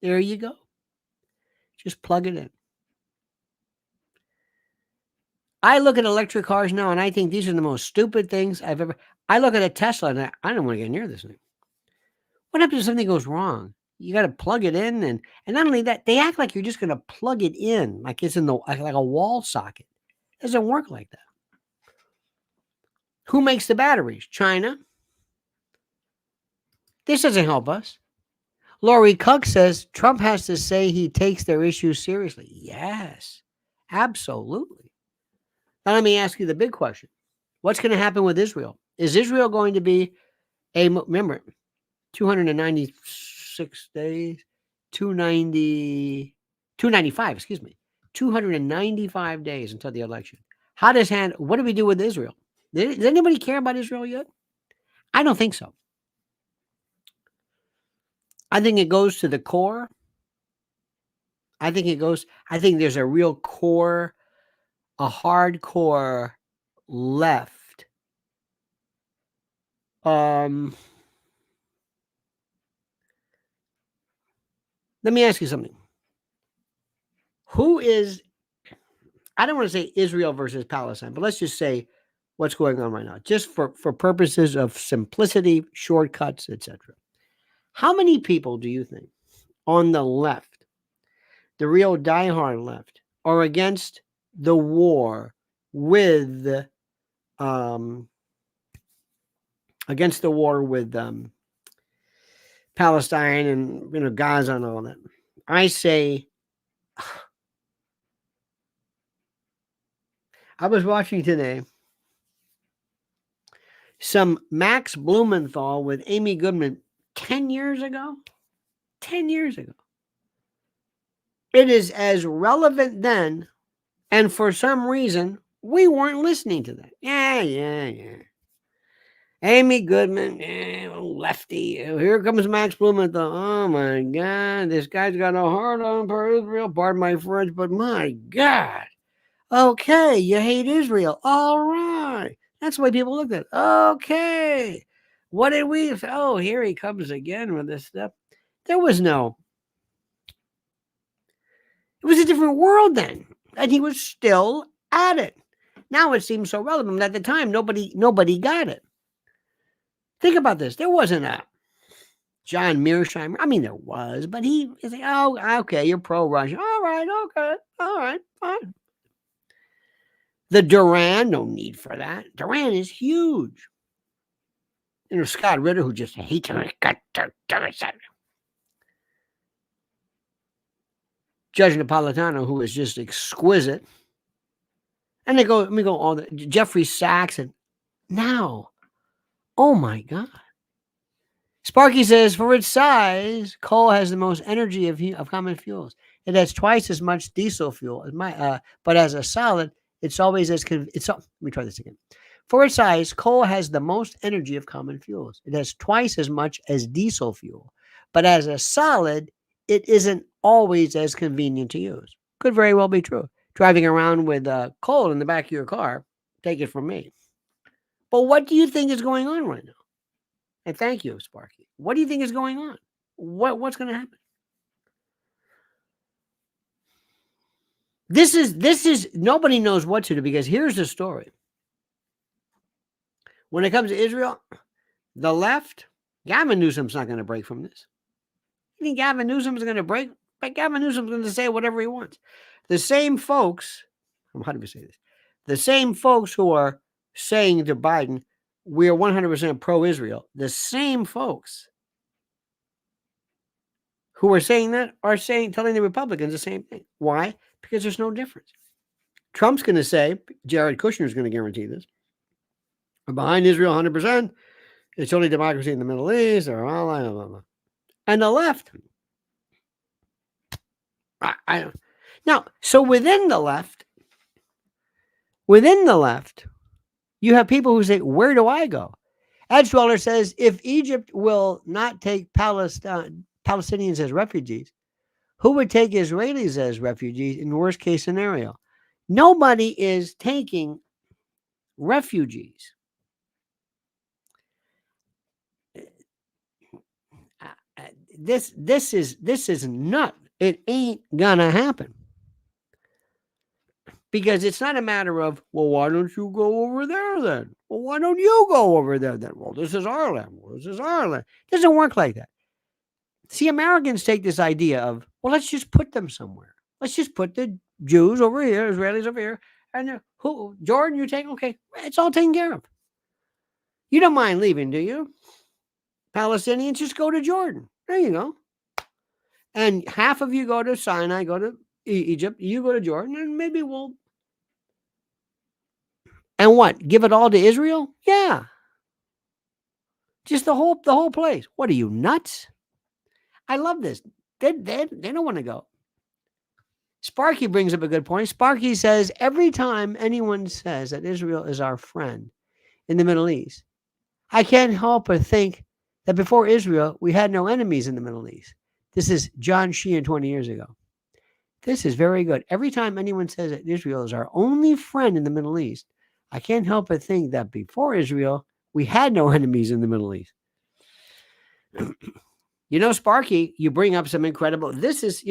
There you go. Just plug it in. I look at electric cars now and I think these are the most stupid things I've ever. I look at a Tesla and I don't want to get near this thing. What happens if something goes wrong? You got to plug it in, and not only that, they act like you're just going to plug it in, like it's in the like a wall socket. It doesn't work like that. Who makes the batteries? China. This doesn't help us. Lori Cook says Trump has to say he takes their issues seriously. Yes, absolutely. Now let me ask you the big question: what's going to happen with Israel? Is Israel going to be remember 296 days, 295, excuse me, 295 days until the election. What do we do with Israel? Does anybody care about Israel yet? I don't think so. I think it goes to the core. I think there's a real core, a hardcore left. Let me ask you something. I don't want to say Israel versus Palestine, but let's just say what's going on right now, just for purposes of simplicity, shortcuts, etc. How many people do you think on the left, the real diehard left, are against the war with Palestine and Gaza and all that? I say, I was watching today some Max Blumenthal with Amy Goodman 10 years ago. 10 years ago. It is as relevant then, and for some reason, we weren't listening to that. Yeah. Amy Goodman, lefty. Here comes Max Blumenthal. Oh my God, this guy's got a heart on for Israel. Pardon my French, but my God. Okay, you hate Israel. All right. That's the way people look at it. Okay. What did we? Oh, here he comes again with this stuff. It was a different world then. And he was still at it. Now it seems so relevant. At the time, nobody got it. Think about this. There wasn't a John Mearsheimer. I mean, there was, but he's like, oh, okay, you're pro-Russia. All right, okay. All right, fine. The Duran, no need for that. Duran is huge. Scott Ritter, who just hates it. Judge Napolitano, who is just exquisite. And let me go all the Jeffrey Sachs, and now, oh my God. Sparky says, for its size, coal has the most energy of common fuels. It has twice as much diesel fuel, but as a solid, it's always as let me try this again. For its size, coal has the most energy of common fuels. It has twice as much as diesel fuel, but as a solid, it isn't always as convenient to use. Could very well be true. Driving around with coal in the back of your car, take it from me. But what do you think is going on right now? And thank you, Sparky. What do you think is going on? What's going to happen? This is nobody knows what to do, because here's the story. When it comes to Israel, the left, Gavin Newsom's not going to break from this. You think Gavin Newsom is going to break? But Gavin Newsom's going to say whatever he wants. The same folks, how do we say this? The same folks who are saying to Biden, we are 100% pro-Israel. The same folks who are saying that are telling the Republicans the same thing. Why? Because there's no difference. Trump's going to say, Jared Kushner is going to guarantee this, we're behind Israel 100%. It's only democracy in the Middle East, or blah, blah, blah, blah. And the left, I don't. Now, so within the left, you have people who say, where do I go? Edgewater says, if Egypt will not take Palestinians as refugees, Who would take Israelis as refugees in the worst case scenario? Nobody is taking refugees. This is not. It ain't gonna happen. Because it's not a matter of, well, why don't you go over there then? Well, why don't you go over there then? Well, this is our land. Well, this is our land. It doesn't work like that. See, Americans take this idea of, well, let's just put them somewhere. Let's just put the Jews over here, Israelis over here, and who, Jordan, you take? Okay, it's all taken care of. You don't mind leaving, do you? Palestinians, just go to Jordan. There you go. And half of you go to Sinai, go to Egypt, you go to Jordan, and maybe we'll. And what? Give it all to Israel? Yeah. Just the whole place. What are you, nuts? I love this. They don't want to go. Sparky brings up a good point. Sparky says every time anyone says that Israel is our friend in the Middle East, I can't help but think that before Israel, we had no enemies in the Middle East. This is John Sheehan 20 years ago. This is very good. Every time anyone says that Israel is our only friend in the Middle East, I can't help but think that before Israel, we had no enemies in the Middle East. You know, Sparky, you bring up some incredible. This is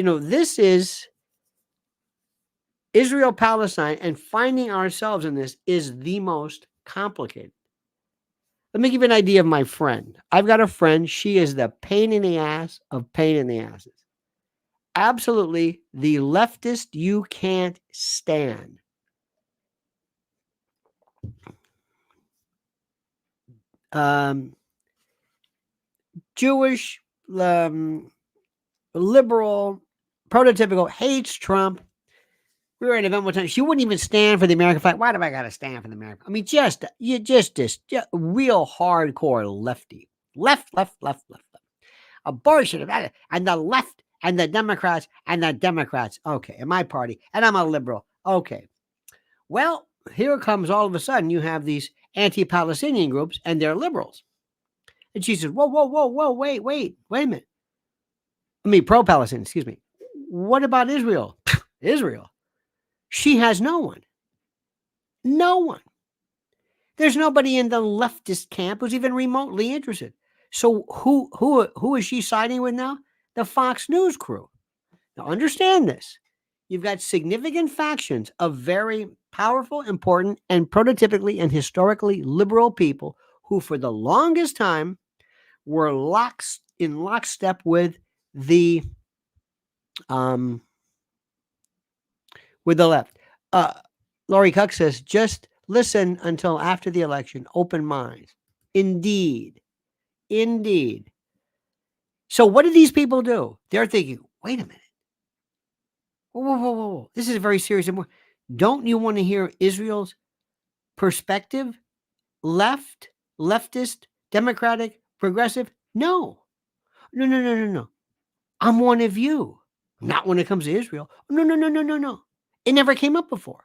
Israel, Palestine, and finding ourselves in this is the most complicated. Let me give you an idea of my friend. I've got a friend. She is the pain in the ass of pain in the asses. Absolutely the leftist you can't stand. Jewish, liberal, prototypical, hates Trump. We were at an event one time. She wouldn't even stand for the American flag. Why do I got to stand for the American? I mean, just real hardcore lefty, left. Abortion and the left and the Democrats. Okay, in my party, and I'm a liberal. Okay, well, here comes all of a sudden you have these anti-Palestinian groups and they're liberals, and she says, whoa, wait a minute. I mean, pro-Palestinian. Excuse me. What about Israel? Israel. She has no one. No one. There's nobody in the leftist camp who's even remotely interested. So who is she siding with now? The Fox News crew. Now understand this. You've got significant factions of very powerful, important, and prototypically and historically liberal people who for the longest time were in lockstep with the left. Laurie Cuck says, just listen until after the election. Open minds. Indeed. So what do these people do? They're thinking, wait a minute. Whoa. This is very serious. Don't you want to hear Israel's perspective? Leftist, democratic, progressive? No. I'm one of you. Not when it comes to Israel. No. It never came up before.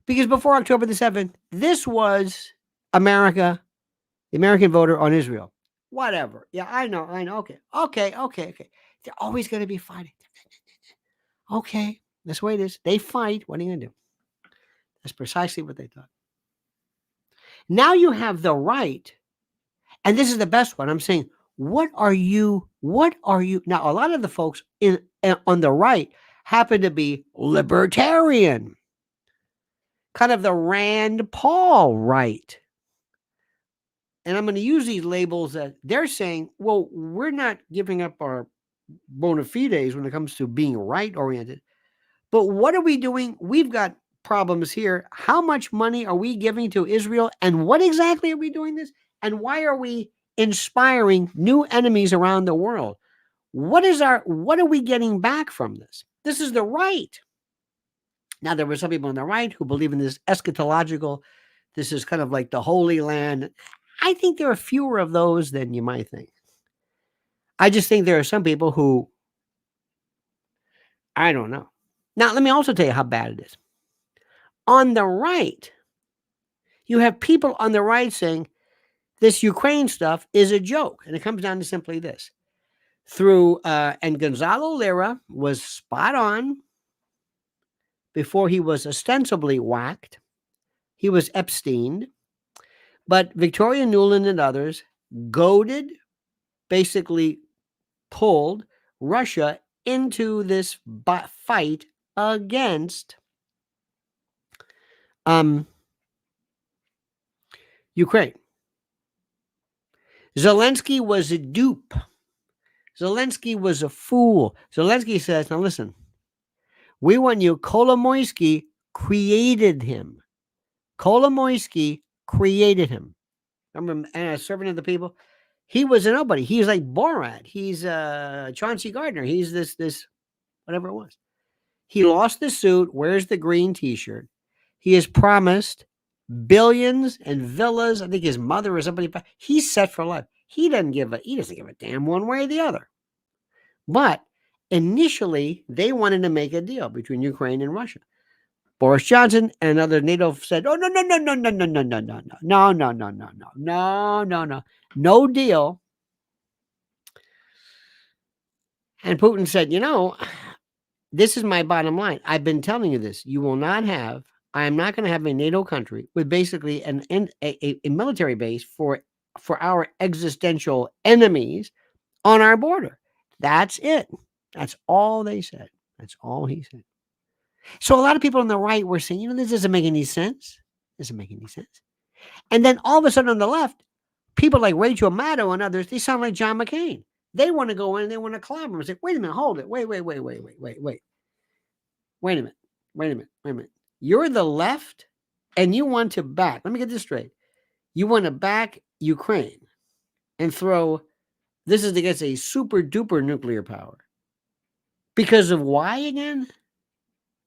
Because before October the 7th, this was America, the American voter on Israel. Whatever. Yeah, I know. Okay. They're always going to be fighting. Okay, that's the way it is. They fight. What are you going to do? That's precisely what they thought. Now you have the right, and this is the best one. I'm saying, what are you? Now, a lot of the folks on the right happen to be libertarian, kind of the Rand Paul right. And I'm going to use these labels that they're saying, well, we're not giving up our bona fides when it comes to being right-oriented. But what are we doing? We've got problems here. How much money are we giving to Israel? And what exactly are we doing this? And why are we inspiring new enemies around the world? What are we getting back from this? This is the right. Now, there were some people on the right who believe in this eschatological, this is kind of like the Holy Land. I think there are fewer of those than you might think. I just think there are some people who, I don't know. Now, let me also tell you how bad it is. On the right, you have people on the right saying this Ukraine stuff is a joke. And it comes down to simply this. through, and Gonzalo Lira was spot on before he was ostensibly whacked. He was Epsteined. But Victoria Nuland and others goaded, basically pulled Russia into this fight against Ukraine. Zelensky was a dupe. Zelensky was a fool. Zelensky says, now listen, we want you. Kolomoisky created him. Kolomoisky created him. Remember, a servant of the people? He was a nobody. He's like Borat. He's Chauncey Gardner. He's this whatever it was. He lost the suit, wears the green T-shirt. He is promised billions and villas. I think his mother or somebody. He's set for life. He doesn't give a damn one way or the other. But initially, they wanted to make a deal between Ukraine and Russia. Boris Johnson and other NATO said, "Oh no, no, no, no, no, no, no, no, no, no, no, no, no, no, no, no, no, no, no deal." And Putin said, this is my bottom line. I've been telling you this. You will not have, I am not going to have a NATO country with basically a military base for our existential enemies on our border. That's it. That's all they said. That's all he said. So a lot of people on the right were saying, this doesn't make any sense. Doesn't make any sense. And then all of a sudden on the left, people like Rachel Maddow and others, they sound like John McCain. They want to go in and they want to clobber and say, wait a minute, hold it. Wait a minute. You're the left and you want to back. Let me get this straight. You want to back Ukraine and throw, this is against a super duper nuclear power. Because of why again?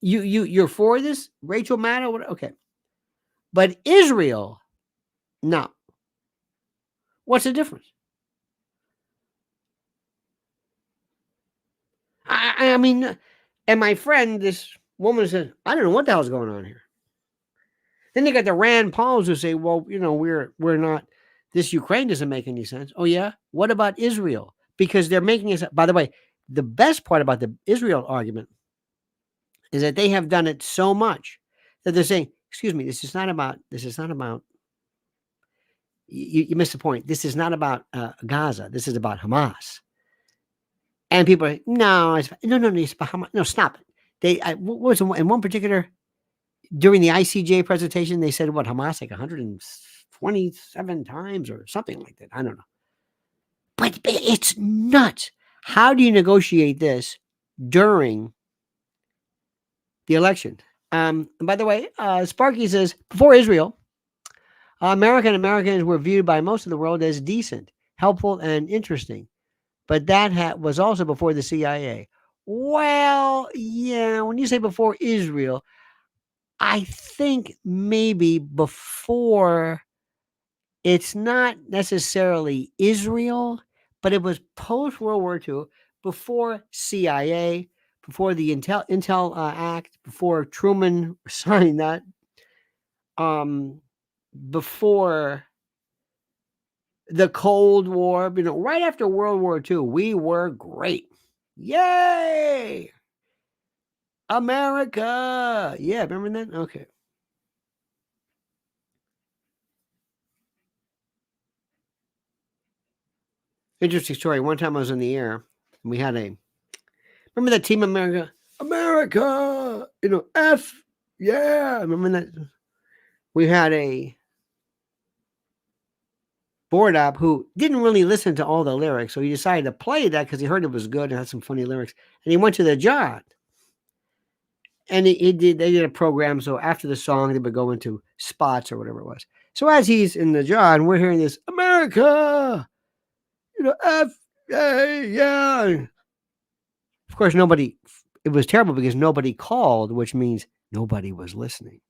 You're for this? Rachel Maddow? Okay. But Israel, no. What's the difference? I mean, and my friend, this woman said, I don't know what the hell's going on here. Then they got the Rand Pauls who say, well, we're not, this Ukraine doesn't make any sense. Oh yeah? What about Israel? Because they're making it, by the way, the best part about the Israel argument is that they have done it so much that they're saying, excuse me, this is not about, you missed the point. This is not about Gaza. This is about Hamas. And people are, no, it's about Hamas. No, stop it. What was in one particular, during the ICJ presentation, they said what, Hamas like 127 times or something like that. I don't know. But it's nuts. How do you negotiate this during the election? And by the way, Sparky says, before Israel, Americans were viewed by most of the world as decent, helpful, and interesting. But that was also before the CIA. Well, yeah, when you say before Israel, I think maybe before, it's not necessarily Israel, but it was post-World War II, before CIA, before the Intel Act, before Truman signed that, before the Cold War, right after World War II, we were great. Yay! America! Yeah, remember that? Okay. Interesting story. One time I was in the air, and we had remember that Team America? America! F! Yeah! Remember that? We had a board op who didn't really listen to all the lyrics, so he decided to play that because he heard it was good and had some funny lyrics. And he went to the John. And they did a program, so after the song, they would go into spots or whatever it was. So as he's in the John, we're hearing this, America! F, yeah. Of course, it was terrible because nobody called, which means nobody was listening.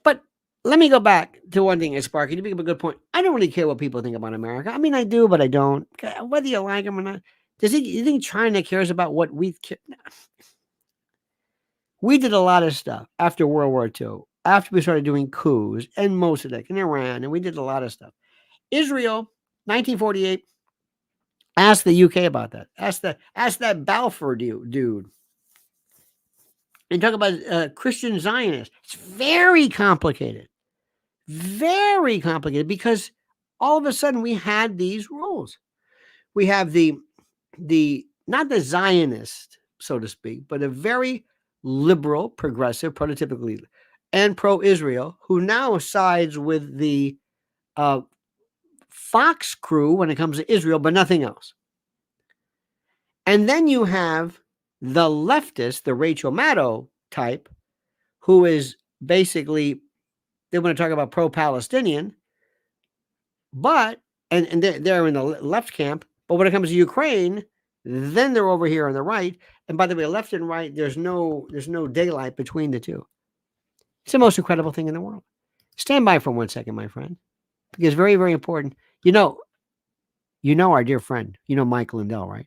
But let me go back to one thing, Sparky. You make up a good point. I don't really care what people think about America. I mean, I do, but I don't. Whether you like them or not. You think China cares about what we care? We did a lot of stuff after World War II, after we started doing coups and Mossadegh in Iran, and we did a lot of stuff. Israel, 1948, Ask the UK about that. Ask that Balfour dude. And talk about Christian Zionists. It's very complicated. Very complicated because all of a sudden we had these rules. We have the not the Zionist, so to speak, but a very liberal, progressive, prototypically, and pro-Israel, who now sides with the Fox crew when it comes to Israel, but nothing else. And then you have the leftist, the Rachel Maddow type, who is basically, they want to talk about pro-Palestinian, but, and they're in the left camp, but when it comes to Ukraine, then they're over here on the right. And by the way, left and right, there's no daylight between the two. It's the most incredible thing in the world. Stand by for 1 second, my friend, because very, very important. You know our dear friend, Mike Lindell, right?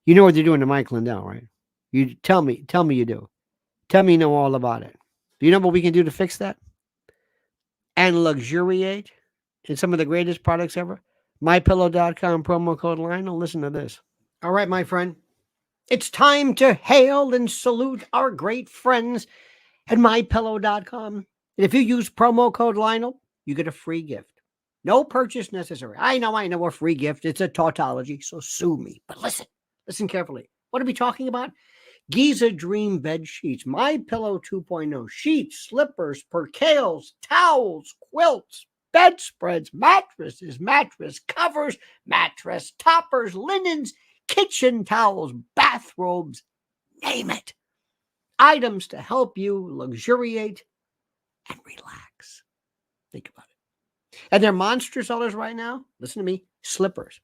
You know what they're doing to Mike Lindell, right? You tell me you do. Tell me you know all about it. Do you know what we can do to fix that? And luxuriate in some of the greatest products ever? MyPillow.com, promo code Lionel. Listen to this. All right, my friend. It's time to hail and salute our great friends at MyPillow.com. And if you use promo code Lionel, you get a free gift. No purchase necessary. I know a free gift. It's a tautology, so sue me. But listen carefully. What are we talking about? Giza Dream Bed Sheets, My Pillow 2.0, sheets, slippers, percales, towels, quilts, bedspreads, mattresses, mattress covers, mattress toppers, linens, kitchen towels, bathrobes, name it. Items to help you luxuriate and relax. Think about it. And they're monster sellers right now. Listen to me. Slippers.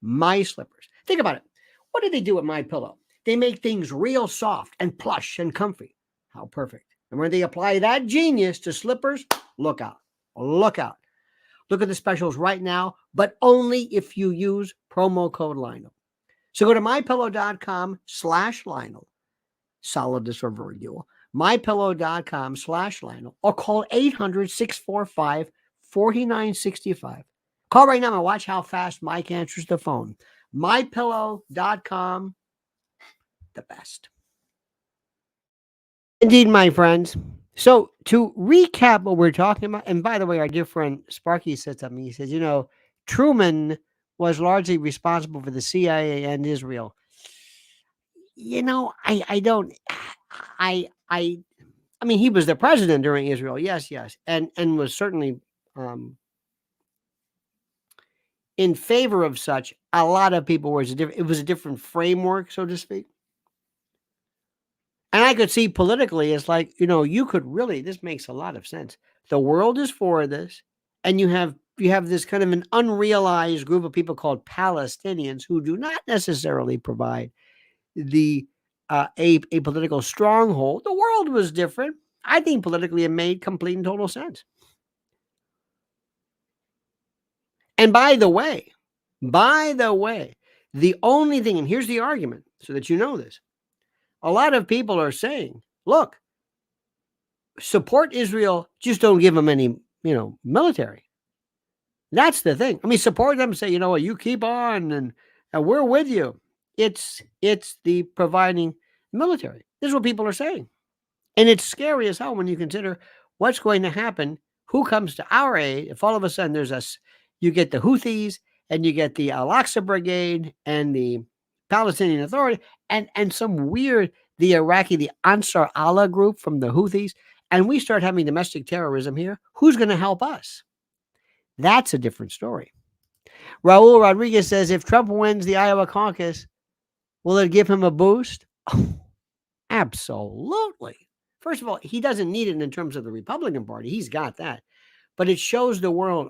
My slippers. Think about it. What do they do with My Pillow? They make things real soft and plush and comfy. How perfect. And when they apply that genius to slippers, look out. Look out. Look at the specials right now, but only if you use promo code Lionel. So go to mypillow.com/Lionel. Solidus or Virgil. mypillow.com/Lionel or call 800-645-4965. Call right now and watch how fast Mike answers the phone. mypillow.com, the best. Indeed, my friends. So to recap what we're talking about, and by the way, our dear friend Sparky said something. He says, Truman was largely responsible for the CIA and Israel. I mean, he was the president during Israel. Yes. And was certainly in favor of such. A lot of people were, it was a different framework, so to speak. And I could see politically, it's like, you could really, this makes a lot of sense. The world is for this. And you have this kind of an unrealized group of people called Palestinians who do not necessarily provide a political stronghold. The world was different. I think politically it made complete and total sense. And by the way, the only thing, and here's the argument so that you know this. A lot of people are saying, look, support Israel, just don't give them any, military. That's the thing. I mean, support them, say, you keep on and we're with you. It's the providing military. This is what people are saying. And it's scary as hell when you consider what's going to happen, who comes to our aid. If all of a sudden you get the Houthis and you get the Al-Aqsa Brigade and the Palestinian Authority and some weird, the Iraqi, the Ansar Allah group from the Houthis, and we start having domestic terrorism here, who's going to help us? That's a different story. Raul Rodriguez says, if Trump wins the Iowa caucus, will it give him a boost? Oh, absolutely. First of all, he doesn't need it in terms of the Republican Party. He's got that. But it shows the world,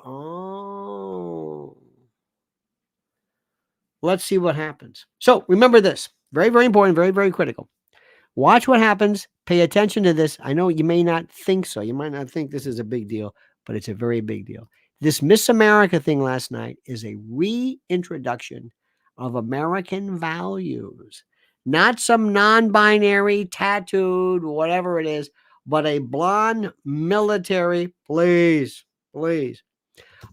let's see what happens. So remember this. Very, very important, very, very critical. Watch what happens. Pay attention to this. I know you may not think so. You might not think this is a big deal, but it's a very big deal. This Miss America thing last night is a reintroduction of American values. Not some non-binary, tattooed, whatever it is, but a blonde military. Please.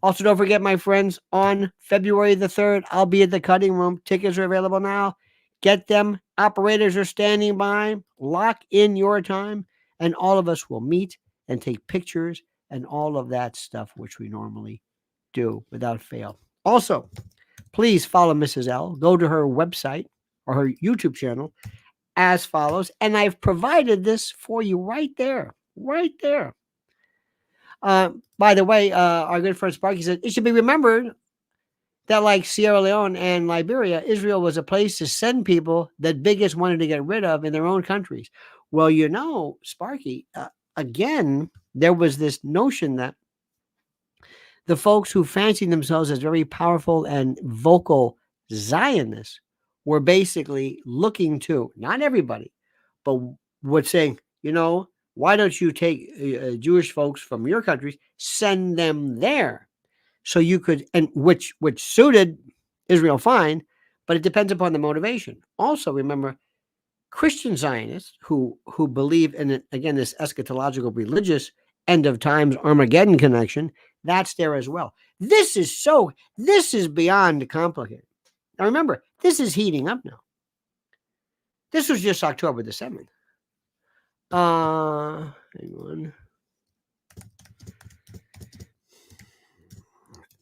Also, don't forget, my friends, on February the 3rd, I'll be at the Cutting Room. Tickets are available now. Get them. Operators are standing by. Lock in your time, and all of us will meet and take pictures and all of that stuff, which we normally do without fail. Also, please follow Mrs. L. Go to her website or her YouTube channel as follows. And I've provided this for you right there. Right there. By the way, our good friend Sparky said it should be remembered that, like Sierra Leone and Liberia, Israel was a place to send people that bigots wanted to get rid of in their own countries. Well, you know, Sparky, again, there was this notion that the folks who fancied themselves as very powerful and vocal Zionists were basically looking to, not everybody, but were saying, you know, why don't you take Jewish folks from your countries, send them there, so you could, and which suited Israel fine, but it depends upon the motivation. Also, remember, Christian Zionists who believe in it, again, this eschatological religious end of times Armageddon connection, that's there as well. This is beyond complicated. Now remember, this is heating up now. This was just October the 7th. Hang on.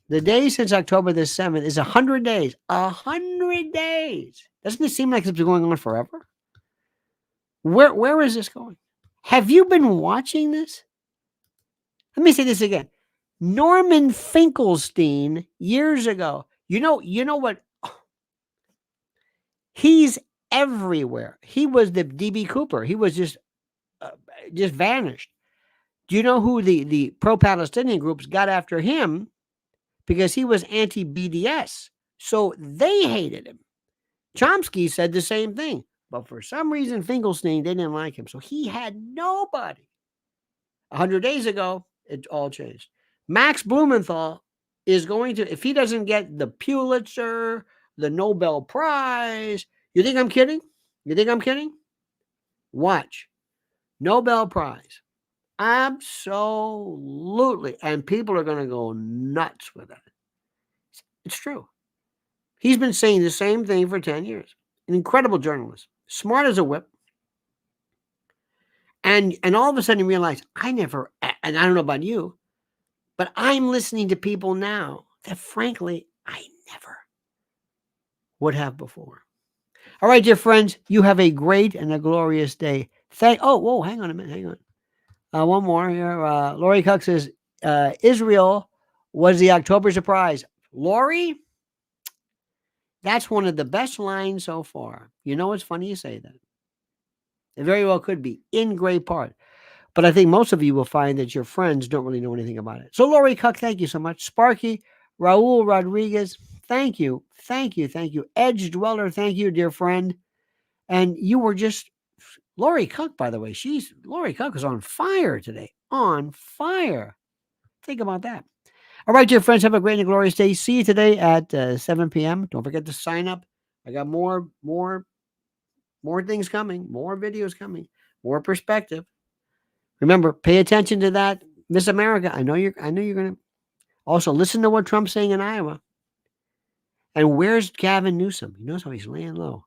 The day since October the 7th is 100 days. 100 days. Doesn't it seem like it's been going on forever? Where is this going? Have you been watching this? Let me say this again. Norman Finkelstein years ago. You know what? He's everywhere. He was the DB Cooper. He was just vanished. Do you know who the pro-Palestinian groups got after him? Because he was anti-BDS. So they hated him. Chomsky said the same thing. But for some reason, Finkelstein, they didn't like him. So he had nobody. 100 days ago, it all changed. Max Blumenthal is going to, if he doesn't get the Pulitzer, the Nobel Prize, you think I'm kidding? You think I'm kidding? Watch. Nobel Prize. Absolutely. And people are going to go nuts with that. It's true. He's been saying the same thing for 10 years. An incredible journalist. Smart as a whip. And all of a sudden you realize, and I don't know about you, but I'm listening to people now that frankly, I never would have before. All right, dear friends, you have a great and a glorious day. Hang on a minute. Hang on. One more here. Lori Cook says, Israel was the October surprise. Lori, that's one of the best lines so far. You know, it's funny you say that. It very well could be, in great part. But I think most of you will find that your friends don't really know anything about it. So, Lori Cook, thank you so much. Sparky, Raul Rodriguez, thank you. Thank you. Thank you. Edge Dweller, thank you, dear friend. And you were just, Lori Cook, by the way, Lori Cook is on fire today. On fire. Think about that. All right, dear friends, have a great and glorious day. See you today at 7 p.m. Don't forget to sign up. I got more things coming, more videos coming, more perspective. Remember, pay attention to that, Miss America. I know you're going to. Also, listen to what Trump's saying in Iowa. And where's Gavin Newsom? He knows how he's laying low.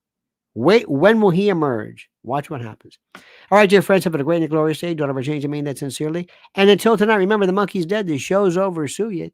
Wait, when will he emerge? Watch what happens. All right, dear friends, have a great and glorious day. Don't ever change. I mean that sincerely. And until tonight, remember, the monkey's dead. The show's over. Sue ya.